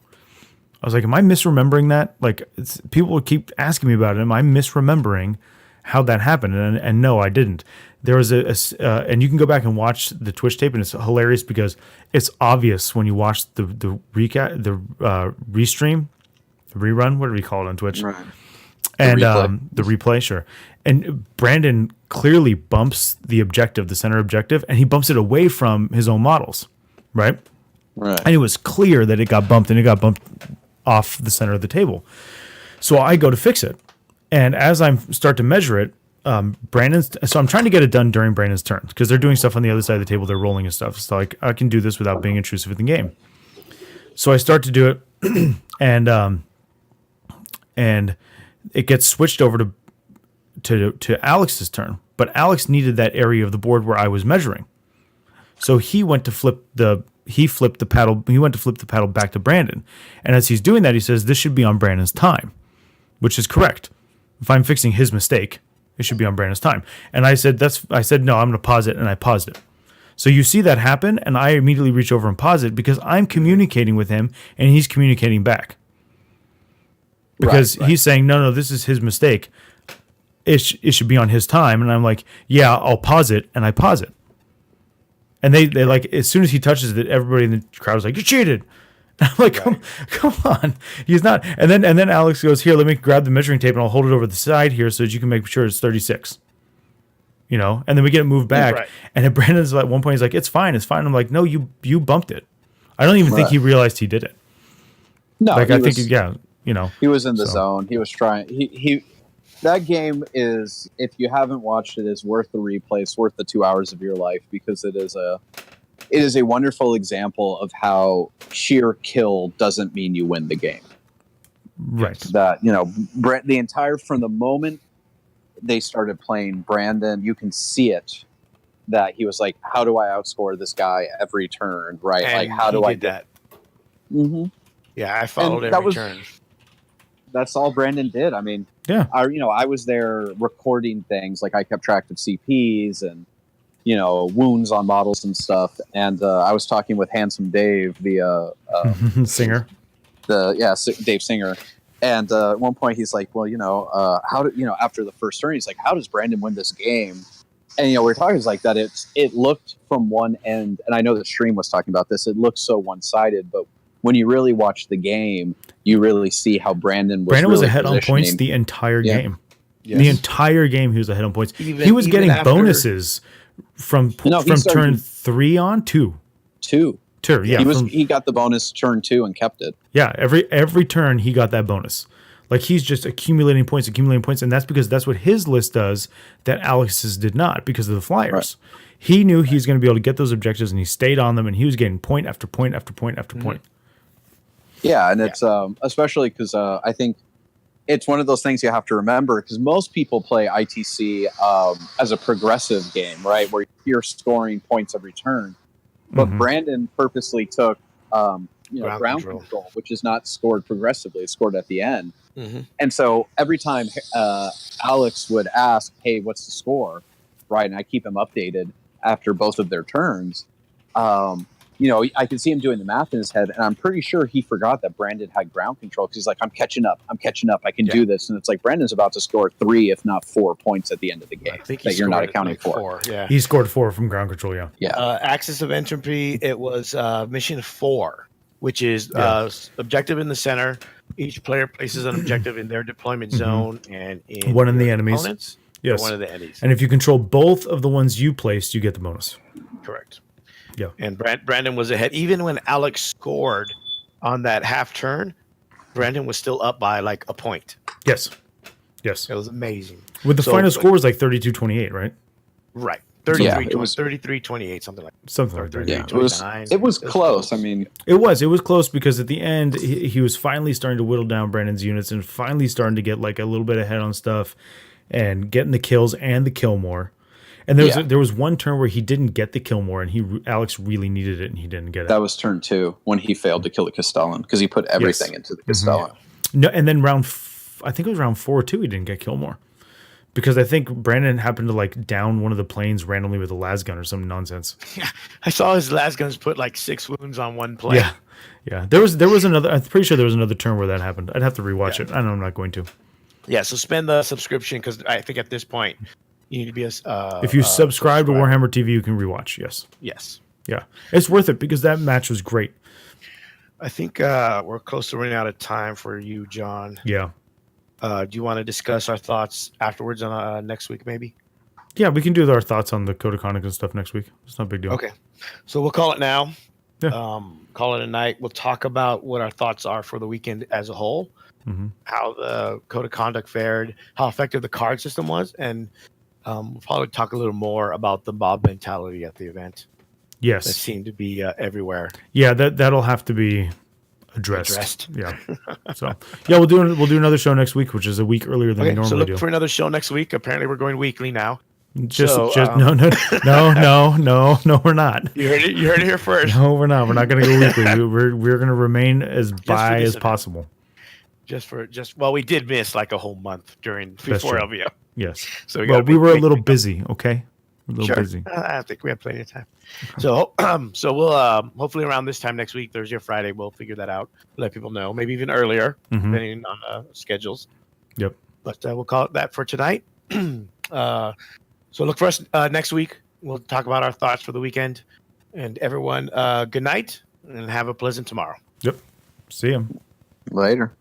I was like, am I misremembering that? Like people would keep asking me about it. Am I misremembering how that happened? And no, I didn't. There was and you can go back and watch the Twitch tape, and it's hilarious because it's obvious when you watch the recap, the restream, the rerun, what do we call it on Twitch? Right. And the replay, sure. And Brandon clearly bumps the objective, the center objective, and he bumps it away from his own models, right? Right. And it was clear that it got bumped, and it got bumped off the center of the table. So I go to fix it, and as I start to measure it, so I'm trying to get it done during Brandon's turn because they're doing stuff on the other side of the table. They're rolling and stuff. So like I can do this without being intrusive in the game. So I start to do it, and it gets switched over to Alex's turn. But Alex needed that area of the board where I was measuring. So he went to flip the paddle. He went to flip the paddle back to Brandon. And as he's doing that, he says, this should be on Brandon's time, which is correct. If I'm fixing his mistake, it should be on Brandon's time. And I said, no, I'm going to pause it. And I paused it. So you see that happen. And I immediately reach over and pause it because I'm communicating with him and he's communicating back. Because he's saying, no, this is his mistake. It should be on his time. And I'm like, yeah, I'll pause it. And I pause it. And they like, as soon as he touches it, everybody in the crowd is like, you cheated. And I'm like, come on. He's not. And then Alex goes, here, let me grab the measuring tape and I'll hold it over the side here so that you can make sure it's 36. And then we get it moved back. Right. And then Brandon's at one point, he's like, it's fine. I'm like, no, you bumped it. I don't even think he realized he did it. No, like, I think, he was in the zone. He was trying. He that game is, if you haven't watched it, is worth the replay. It's worth the 2 hours of your life because it is a wonderful example of how sheer kill doesn't mean you win the game. Right. That, the entire, from the moment they started playing Brandon, you can see it that he was like, how do I outscore this guy every turn? Right. And like, how do I get that? Mm-hmm. Yeah. I followed every turn. That's all Brandon did. I mean, yeah. I was there recording things. Like I kept track of CPs and, wounds on models and stuff. And I was talking with Handsome Dave, the singer. Dave Singer. And at one point he's like, well, after the first turn, he's like, how does Brandon win this game? And, we're talking like that. It looked from one end, and I know the stream was talking about this. It looked so one-sided, but when you really watch the game, you really see how Brandon was ahead on points the entire game. Yes. The entire game, he was ahead on points. He was getting bonuses from turn 3 on 2. Yeah, he got the bonus turn 2 and kept it. Yeah, every turn he got that bonus. Like he's just accumulating points, and that's because that's what his list does that Alex's did not because of the flyers. Right. He knew he was going to be able to get those objectives, and he stayed on them, and he was getting point after point after point after point. Yeah, and it's especially because I think it's one of those things you have to remember because most people play ITC as a progressive game, right, where you're scoring points every turn. But Brandon purposely took ground control, which is not scored progressively; it's scored at the end. And so every time Alex would ask, "Hey, what's the score?" Right, and I keep him updated after both of their turns. I could see him doing the math in his head, and I'm pretty sure he forgot that Brandon had ground control because he's like, I'm catching up, I can do this. And it's like Brandon's about to score 3, if not 4 points at the end of the game that you're not accounting for. 4. Yeah. He scored 4 from ground control, Axis of entropy, it was mission 4, which is objective in the center. Each player places an objective in their deployment zone and in one of the enemies. Opponents, yes. One of the enemies. And if you control both of the ones you placed, you get the bonus. Correct. Yeah. And Brandon was ahead. Even when Alex scored on that half turn, Brandon was still up by like a point. Yes. Yes. It was amazing. With the final score was like 32-28, right? Right. Yeah, 33, it was 33-28, something like that. Something like that. Yeah, it was close. I mean, it was close because at the end he was finally starting to whittle down Brandon's units and finally starting to get like a little bit ahead on stuff and getting the kills and the kill more. And there was one turn where he didn't get the kill more, and Alex really needed it, and he didn't get it. That was turn 2 when he failed to kill the Castellan because he put everything into the Castellan. No, and then I think it was round 4 too. He didn't get kill more because I think Brandon happened to like down one of the planes randomly with a las gun or some nonsense. Yeah, I saw his las guns put like 6 wounds on one plane. Yeah. There was another. I'm pretty sure there was another turn where that happened. I'd have to rewatch it. I know I'm not going to. Yeah, so spend the subscription because I think at this point you need to be if you subscribe to Warhammer TV, you can rewatch. Yes. Yeah, it's worth it because that match was great. I think we're close to running out of time for you, John. Yeah. Do you want to discuss our thoughts afterwards on next week, maybe? Yeah, we can do our thoughts on the Code of Conduct and stuff next week. It's not a big deal. Okay, so we'll call it now. Yeah. Call it a night. We'll talk about what our thoughts are for the weekend as a whole, how the Code of Conduct fared, how effective the card system was, and we'll probably talk a little more about the mob mentality at the event. Yes. That seemed to be everywhere. Yeah, that'll have to be addressed. Yeah. So yeah, we'll do another show next week, which is a week earlier than we normally so look do. for another show next week. Apparently, we're going weekly now. Just no, we're not. You heard it here first. No, we're not. We're not going to go weekly. We're going to remain as bi as possible. Well, we did miss like a whole month before LVO. Yes. So we were a little busy. Okay. A little busy. I think we have plenty of time. So we'll hopefully around this time next week, Thursday or Friday, we'll figure that out. Let people know, maybe even earlier, depending on schedules. Yep. But we'll call it that for tonight. So look for us next week. We'll talk about our thoughts for the weekend. And everyone, good night and have a pleasant tomorrow. Yep. See you Later.